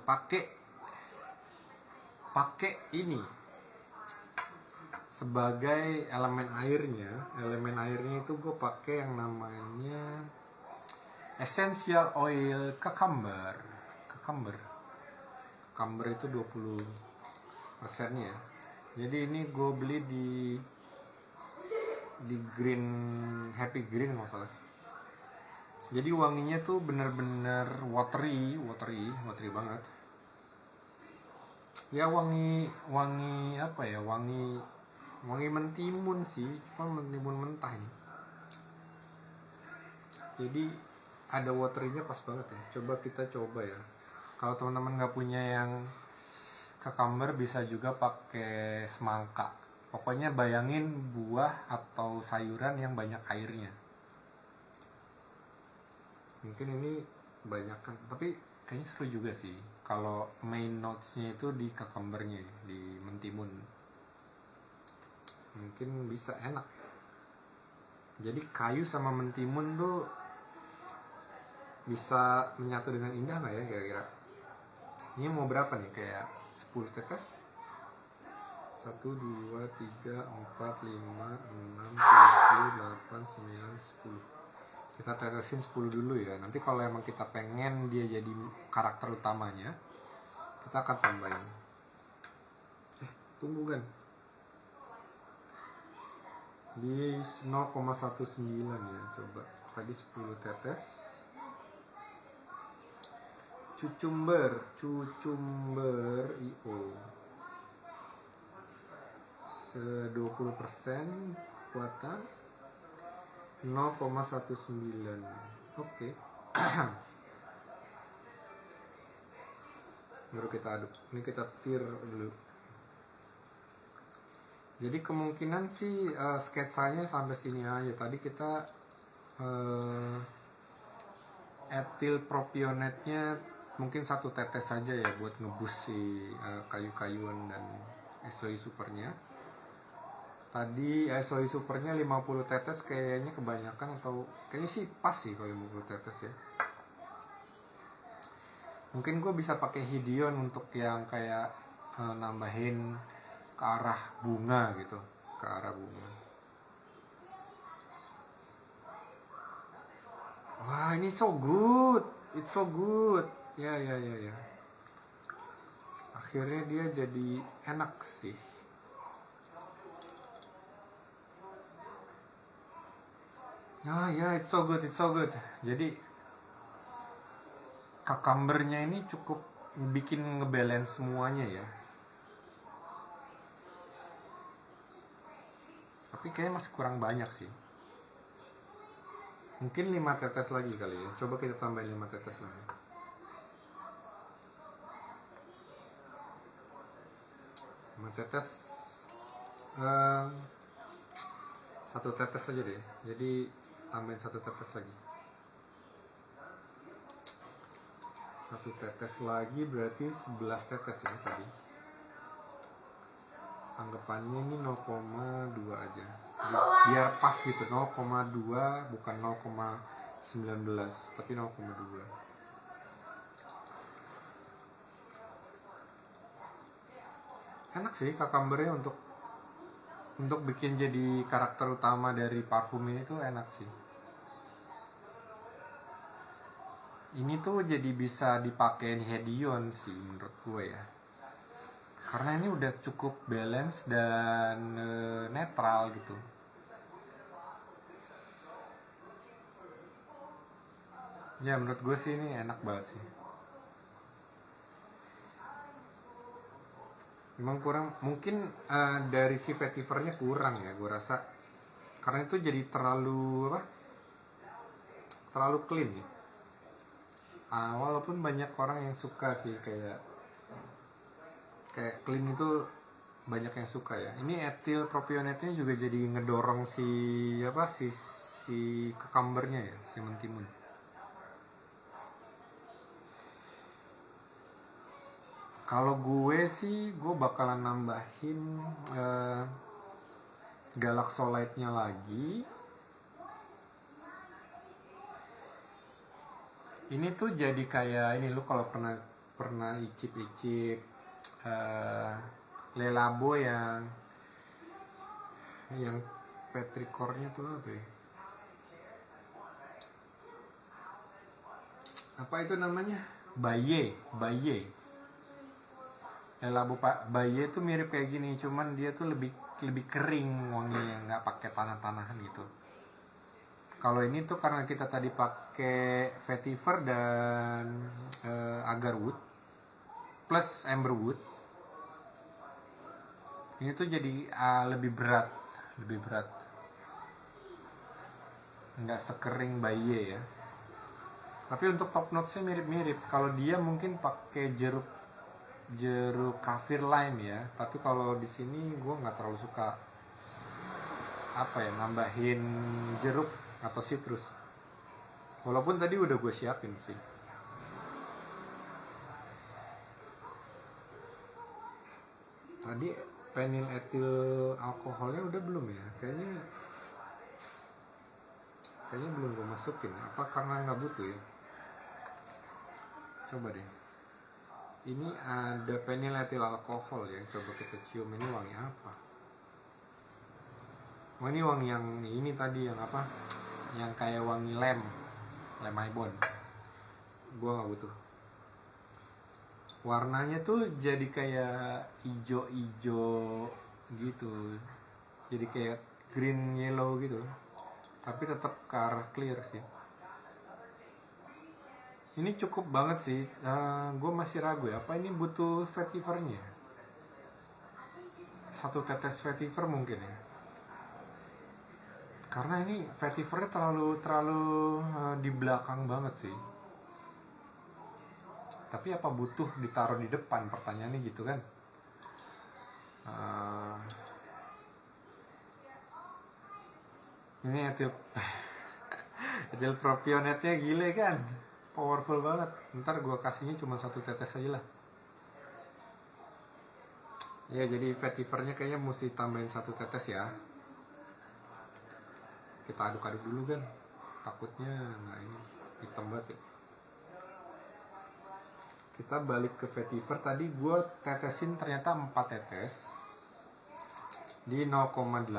pakai ini sebagai elemen airnya. Elemen airnya itu gue pakai yang namanya essential oil cucumber itu 20% ya. Jadi ini gue beli di Green Happy Green nggak salah. Jadi wanginya tuh bener-bener watery banget. Ya wangi apa ya? Wangi mentimun sih, cuma mentimun mentah ini. Jadi ada watery-nya pas banget ya. Kita coba ya. Kalau teman-teman nggak punya yang cucumber bisa juga pakai semangka. Pokoknya bayangin buah atau sayuran yang banyak airnya. Mungkin ini banyak kan, tapi kayaknya seru juga sih kalau main notes-nya itu di cucumbernya, di mentimun. Mungkin bisa enak. Jadi kayu sama mentimun tuh bisa menyatu dengan indah nggak ya kira-kira? Ini mau berapa nih? Kayak 10 tetes? 1, 2, 3, 4, 5, 6, 7, 8, 9, 10. Kita tetesin 10 dulu ya. Nanti kalau emang kita pengen dia jadi karakter utamanya, kita akan tambahin. Tunggu kan. Di 0,19 ya. Coba. Tadi 10 tetes. Cucumber IO 20% kuatan 0,19. Oke. baru kita aduk. Ini kita tir dulu. Jadi kemungkinan sih sketsanya sampai sini aja. Tadi kita etil propionatnya mungkin 1 tetes saja ya buat ngebus si kayu-kayuan dan SOI supernya. Tadi SOI supernya 50 tetes kayaknya kebanyakan, atau kayaknya sih pas sih kalau 50 tetes ya. Mungkin gue bisa pakai Hidion untuk yang kayak nambahin ke arah bunga gitu, ke arah bunga. Wah, ini so good, it's so good. Ya. Akhirnya dia jadi enak sih. Ya, it's so good. Jadi cucumbernya ini cukup bikin ngebalance semuanya ya. Tapi kayaknya masih kurang banyak sih. Mungkin 5 tetes lagi kali ya. Coba kita tambahin 5 tetes lagi. Tetes 1 tetes aja deh. Jadi tambahin 1 tetes lagi. 1 tetes lagi berarti 11 tetes ya tadi. Anggapannya ini 0,2 aja. Biar pas gitu, 0,2 bukan 0,19 tapi 0,2. Enak sih cucumbernya untuk bikin jadi karakter utama dari parfum ini tuh enak sih. Ini tuh jadi bisa dipakein Hidion sih menurut gue ya. Karena ini udah cukup balance dan netral gitu. Ya menurut gue sih ini enak banget sih. Memang kurang, mungkin dari si vetivernya kurang ya gue rasa. Karena itu jadi terlalu clean ya. Walaupun banyak orang yang suka sih kayak clean itu banyak yang suka ya. Ini etil propionatnya juga jadi ngedorong si cucumbernya ya, si mentimun. Kalau gue sih gue bakalan nambahin galaxolite-nya lagi. Ini tuh jadi kayak ini, lu kalau pernah icip Le Labo yang petrichornya tuh apa ya? Apa itu namanya? Baye. Le Labo Baye tuh mirip kayak gini, cuman dia tuh lebih kering wanginya, nggak pakai tanah-tanahan gitu. Kalau ini tuh karena kita tadi pakai vetiver dan agarwood plus amberwood, ini tuh jadi lebih berat, nggak sekering Baye ya. Tapi untuk top notesnya mirip-mirip. Kalau dia mungkin pakai jeruk kaffir lime ya. Tapi kalau di sini gue nggak terlalu suka nambahin jeruk atau citrus. Walaupun tadi udah gue siapin sih. Tadi penil etil alkoholnya udah belum ya? Kayaknya belum gue masukin. Apa karena nggak butuh ya? Coba deh. Ini ada penil etil alkohol ya. Coba kita cium, ini wangi apa? Ini wangi yang ini tadi yang apa? Yang kayak wangi lem ibon. Gue nggak butuh. Warnanya tuh jadi kayak ijo gitu, jadi kayak green yellow gitu, tapi tetap ke arah clear sih. Ini cukup banget sih. Gue masih ragu ya, apa ini butuh vetivernya? 1 tetes vetiver mungkin ya, karena ini vetivernya terlalu di belakang banget sih. Tapi apa butuh ditaruh di depan, pertanyaannya gitu kan. Ini etil propionetnya gile kan, powerful banget. Ntar gue kasihnya cuma 1 tetes aja lah ya. Jadi vetivernya kayaknya mesti tambahin 1 tetes ya. Kita aduk-aduk dulu kan, takutnya nggak ini hitam banget ya. Kita balik ke vetiver. Tadi gue tetesin ternyata 4 tetes di 0,8,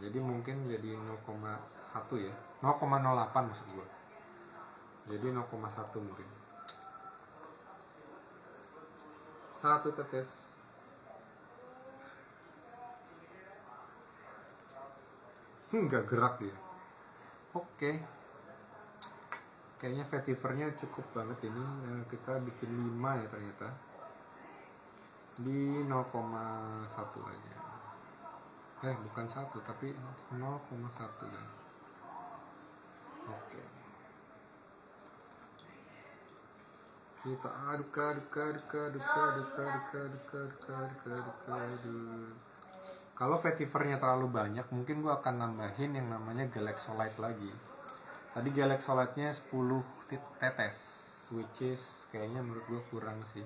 jadi mungkin jadi 0,1 ya, 0,08 maksud gue, jadi 0,1 mungkin. 1 tetes. Nggak gerak dia. Oke. Kayaknya vetivernya cukup banget ini. Kita bikin 5 ya ternyata. Di 0,1 aja. Bukan 1 tapi 0,1 kan. Oke. Kita aduk. Kalau vetivernya terlalu banyak, mungkin gue akan nambahin yang namanya galaxolite lagi. Tadi galaxolite-nya 10 tetes, which is kayaknya menurut gue kurang sih.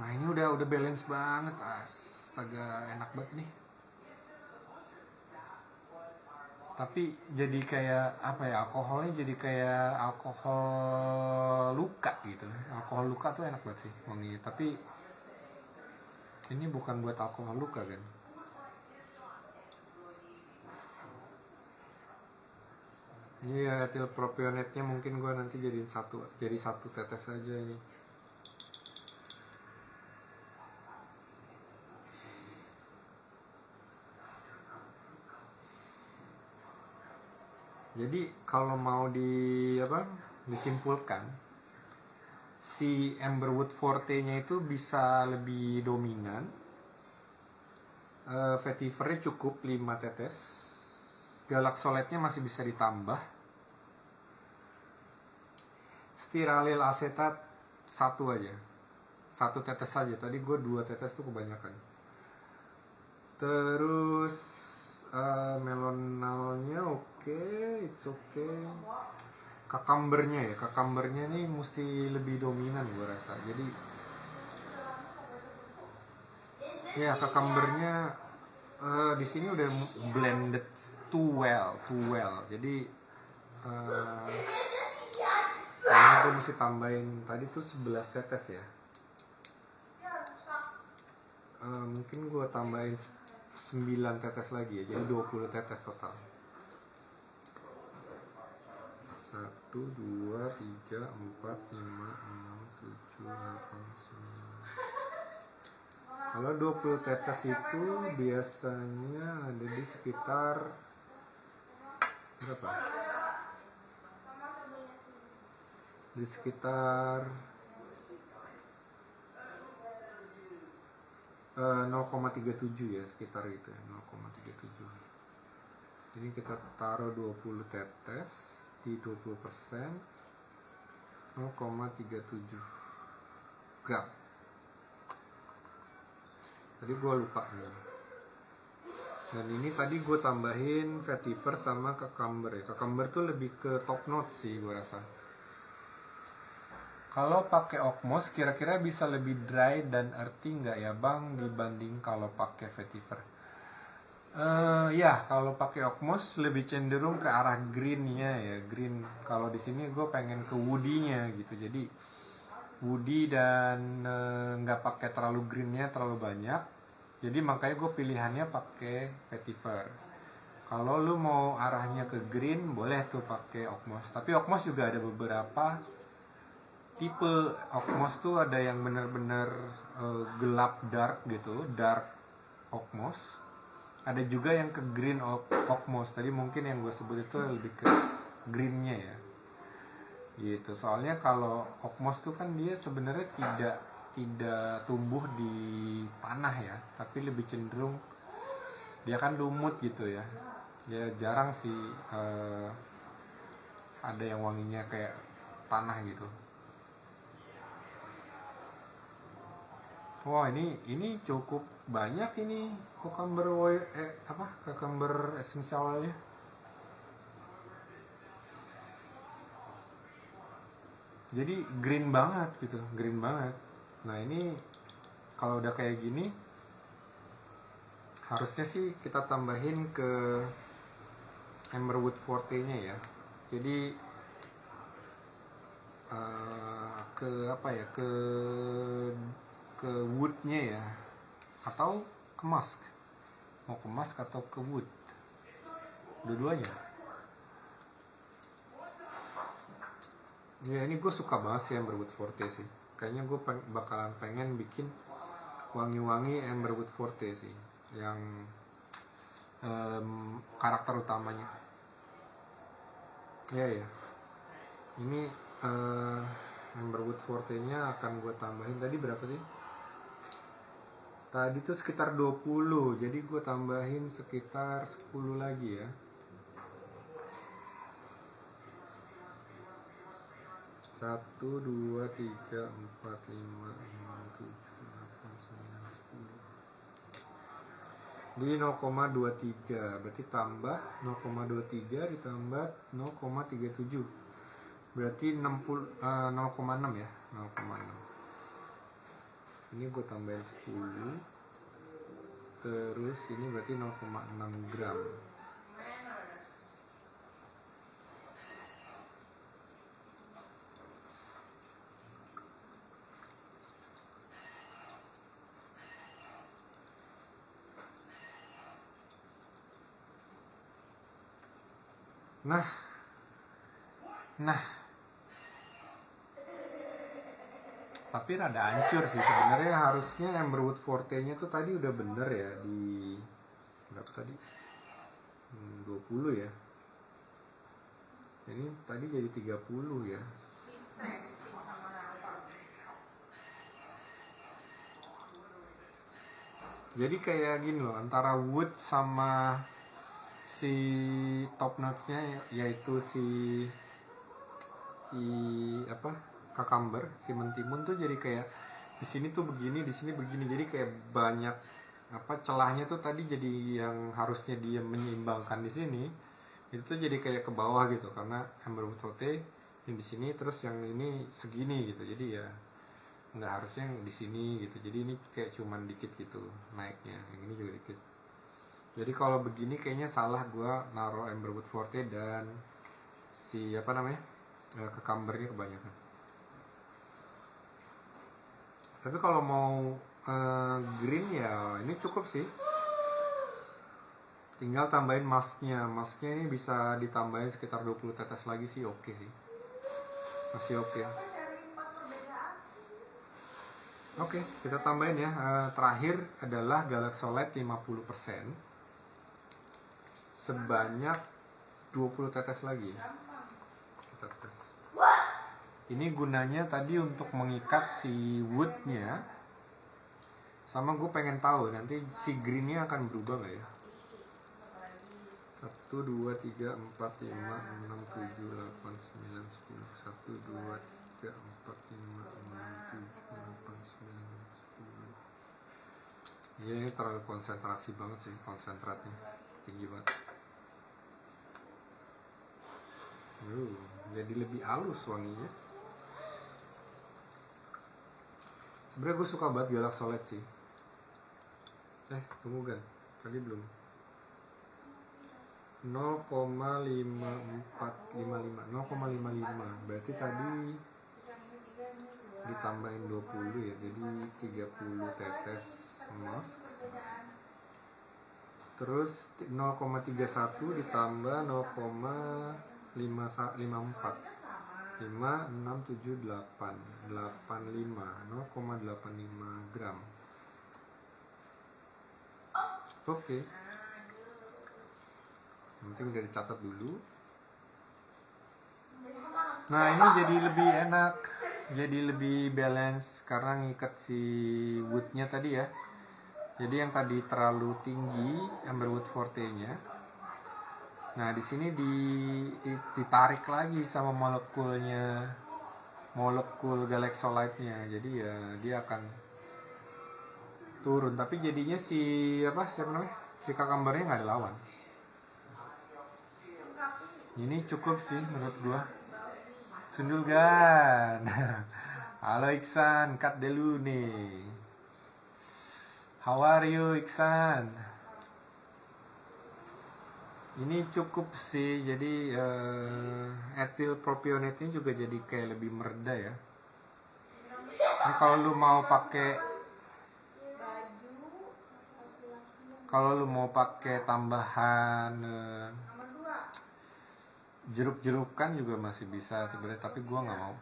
Nah, ini udah balance banget, astaga, enak banget nih. Tapi jadi kayak apa ya, alkoholnya jadi kayak alkohol luka gitu. Alkohol luka tuh enak banget sih wanginya, tapi ini bukan buat alkohol luka kan. Iya, etil propionetnya mungkin gue nanti jadi 1 tetes aja ini. Jadi kalau mau disimpulkan, si Amberwood Forte-nya itu bisa lebih dominan. Vetivernya cukup 5 tetes. Galaxolite-nya masih bisa ditambah. Stearyl asetat 1 aja, 1 tetes aja. Tadi gue 2 tetes tuh kebanyakan. Terus melonalnya oke, it's okay. Kakambernya nih mesti lebih dominan gue rasa. Jadi ya kakambernya di sini udah blended too well. Jadi kayaknya gue mesti tambahin, tadi tuh 11 tetes ya. Mungkin gue tambahin 9 tetes lagi ya, jadi 20 tetes total. 1, 2, 3, 4, 5, 6, 7, 8, 9. Kalau 20 tetes itu biasanya ada di sekitar berapa? Di sekitar 0,37 ya, sekitar itu ya, 0,37. Jadi kita taruh 20 tetes di 20%, 0,37 gram. Tadi gue lupa nih. Dan ini tadi gue tambahin vetiver sama cucumber ya. Cucumber tuh lebih ke top note sih gue rasa. Kalau pakai Oakmoss kira-kira bisa lebih dry dan earthy nggak ya bang dibanding kalau pakai vetiver? Ya, kalau pakai Oakmoss lebih cenderung ke arah greennya ya, green. Kalau di sini gue pengen ke woody-nya gitu, jadi woody dan nggak pakai terlalu greennya terlalu banyak. Jadi makanya gue pilihannya pakai vetiver. Kalau lu mau arahnya ke green boleh tuh pakai Oakmoss. Tapi Oakmoss juga ada beberapa tipe. Oakmoss tuh ada yang benar-benar gelap dark gitu, dark Oakmoss. Ada juga yang ke green Oakmoss. Tadi mungkin yang gue sebut itu lebih ke greennya ya, gitu. Soalnya kalau Oakmoss tuh kan dia sebenarnya tidak tumbuh di tanah ya, tapi lebih cenderung dia kan lumut gitu ya. Ya jarang sih ada yang wanginya kayak tanah gitu. Wah, ini cukup banyak ini cucumber cucumber essentialnya. Jadi green banget gitu, green banget. Nah, ini kalau udah kayak gini harusnya sih kita tambahin ke amberwood forte-nya ya. Jadi ke apa ya, ke wood-nya ya, atau ke musk. Mau ke musk atau ke wood, dua-duanya. Ya, ini gue suka banget sih amberwood forte sih. Kayaknya gue bakalan pengen bikin wangi-wangi amberwood forte sih, yang karakter utamanya. Ya, ini amberwood forte-nya akan gue tambahin. Tadi berapa sih? Tadi tuh sekitar 20, jadi gue tambahin sekitar 10 lagi ya. 1, 2, 3, 4, 5, 6, 7, 8, 9, 10. Di 0,23, berarti tambah 0,23 ditambah 0,37, berarti 0,6 ya, 0,6. Ini gue tambahin 10, terus ini berarti 0,6 gram. Nah, tapi rada hancur sih sebenarnya. Harusnya amberwood forte-nya tuh tadi udah bener ya, di berapa tadi? 20 ya. Ini tadi jadi 30 ya. Jadi kayak gini loh, antara wood sama si top notes-nya, yaitu cucumber, si mentimun tuh jadi kayak di sini tuh begini, di sini begini. Jadi kayak banyak celahnya tuh tadi, jadi yang harusnya dia menyeimbangkan di sini itu tuh jadi kayak ke bawah gitu, karena amberwood forte yang di sini terus yang ini segini gitu. Jadi ya nggak harusnya yang di sini gitu. Jadi ini kayak cuman dikit gitu naiknya, yang ini juga dikit. Jadi kalau begini kayaknya salah gua naruh amberwood forte dan si cucumbernya kebanyakan. Tapi kalau mau green ya ini cukup sih. Tinggal tambahin musknya. Musknya ini bisa ditambahin sekitar 20 tetes lagi sih, oke sih. Masih oke. Oke, kita tambahin ya. Terakhir adalah galaxolite 50%. Sebanyak 20 tetes lagi. Kita tes. Ini gunanya tadi untuk mengikat si woodnya. Sama gue pengen tahu nanti si greennya akan berubah gak ya. 1, 2, 3, 4, 5, 6, 7, 8, 9, 10. 1, 2, 3, 4, 5, 6, 7, 8, 9, 10. Ya, ini terlalu konsentrasi banget sih, konsentratnya tinggi banget. Jadi lebih halus wanginya. Sebenarnya gue suka banget galaxolite sih. Tunggu kan, tadi belum. 0,5455, berarti tadi ditambahin 20 ya, jadi 30 tetes musk. Terus 0,31 ditambah 0,554, 5, 6, 7, 8, 85, 0,85 gram. Oke. Nanti udah dicatat dulu. Nah, ini jadi lebih enak, jadi lebih balance karena ngikat si woodnya tadi ya. Jadi yang tadi terlalu tinggi amberwood forte-nya. Nah, di sini ditarik lagi sama molekul galaxolite-nya. Jadi ya dia akan turun, tapi jadinya siapa namanya, si Kakambernya nggak ada lawan. Ini cukup sih menurut gua. Sundulgan. Halo Iksan, cut dulu nih. How are you Iksan? Ini cukup sih, jadi etil propionate-nya juga jadi kayak lebih mereda ya. Ini kalau lu mau pakai tambahan jeruk-jerukan juga masih bisa sebenarnya, tapi gua nggak mau.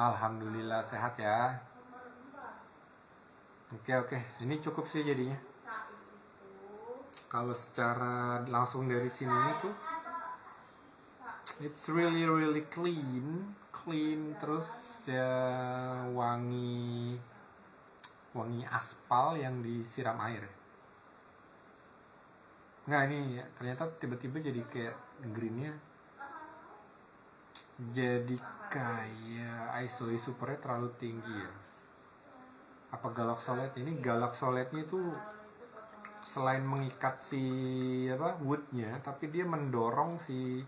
Alhamdulillah sehat ya. Oke, ini cukup sih jadinya. Kalau secara langsung dari sininya tuh it's really clean, terus ya wangi aspal yang disiram air. Nah ini ya, ternyata tiba-tiba jadi kayak greennya jadi kayak ISO supernya terlalu tinggi ya. Apa Galaxolate? Ini Galaxolate-nya itu selain mengikat si woodnya, tapi dia mendorong si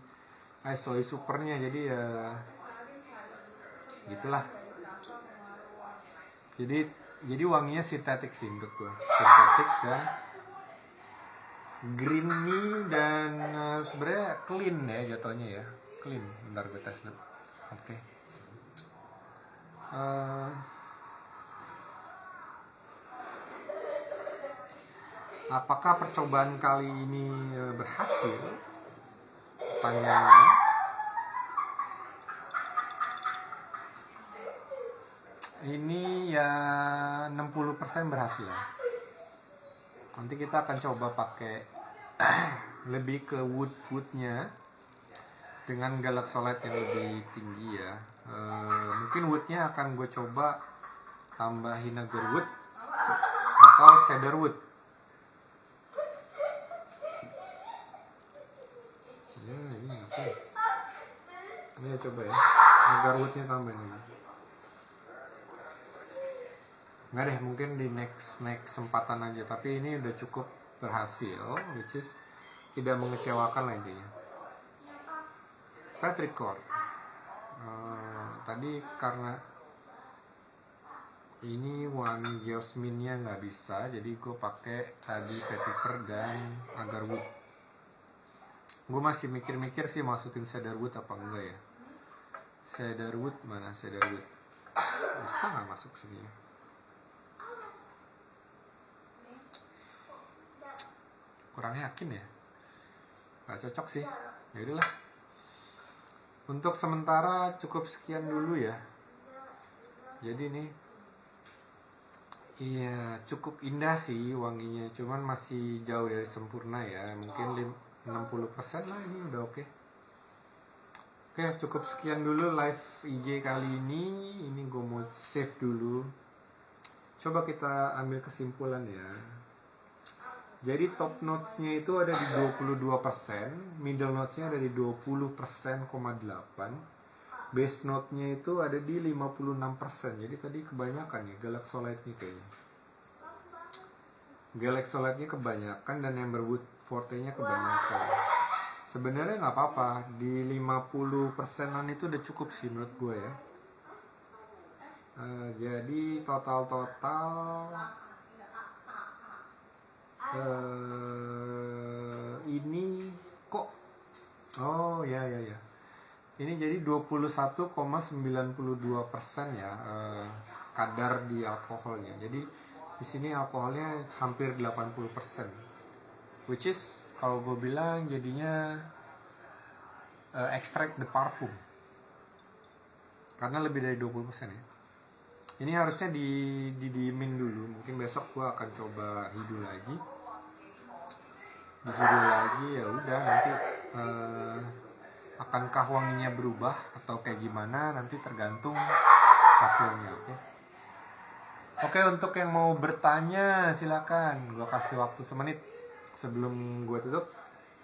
ISO supernya, jadi ya gitulah. Jadi wanginya sintetik sih menurut gue, sintetik dan greeny dan sebenarnya clean ya jatuhnya ya, clean. Bentar gue tes dulu. Oke. Apakah percobaan kali ini berhasil? Pertanyaannya. Ini ya 60% berhasil. Nanti kita akan coba pakai lebih ke woodnya dengan Galaxolate yang lebih tinggi ya. Mungkin woodnya akan gue coba tambahin agarwood atau cedarwood. Ya ini oke. Ini coba ya, agarwoodnya tambahin lagi. Nggak deh, mungkin di next kesempatan aja, tapi ini udah cukup berhasil, which is tidak mengecewakan lah intinya. Petrichor tadi karena ini wangi jasminnya nggak bisa, jadi gue pakai tadi petrichor dan agarwood. Gue masih mikir-mikir sih masukin cedarwood apa enggak ya. Cedarwood mana cedarwood? Bisa nggak masuk sini ya? Kurang yakin ya, nggak cocok sih. Yaudahlah, untuk sementara cukup sekian dulu ya. Jadi nih iya cukup indah sih wanginya, cuman masih jauh dari sempurna ya. Mungkin 60% lah, ini udah oke. Oke, cukup sekian dulu live IG kali ini. Ini gue mau save dulu. Coba kita ambil kesimpulan ya. Jadi top notes-nya itu ada di 22%, middle notes-nya ada di 20,8%, base note-nya itu ada di 56%. Jadi tadi kebanyakan ya Galaxolate-nya kayaknya. Galaxolate-nya kebanyakan dan Amberwood Forte-nya kebanyakan. Sebenarnya nggak apa-apa, di 50%-an itu udah cukup sih menurut gue ya. Jadi total ini kok ini jadi 21,92% ya kadar di alkoholnya. Jadi di sini alkoholnya hampir 80%, which is kalau gue bilang jadinya extract the parfum karena lebih dari 20% ya. Ini harusnya didiemin dulu, mungkin besok gue akan coba hidu lagi ya udah nanti akankah wanginya berubah atau kayak gimana nanti tergantung hasilnya. Oke, untuk yang mau bertanya silakan, gue kasih waktu semenit sebelum gue tutup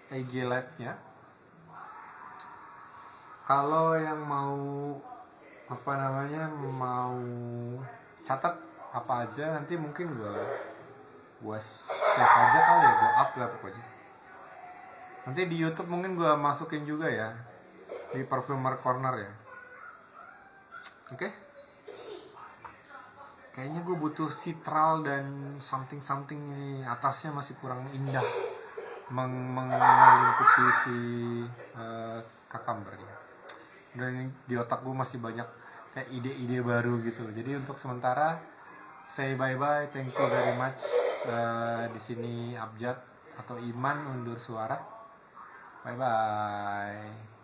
IG live-nya. Kalau yang mau mau catat apa aja, nanti mungkin gue save aja kali ya, gue up lah pokoknya. Nanti di YouTube mungkin gue masukin juga ya, di Perfumer Corner ya. Oke? Kayaknya gue butuh citral dan something ini, atasnya masih kurang indah melingkupi si cucumber ya. Dan di otak gue masih banyak kayak ide-ide baru gitu. Jadi untuk sementara say bye bye, thank you very much. Di sini Abjad atau Iman undur suara. Bye bye.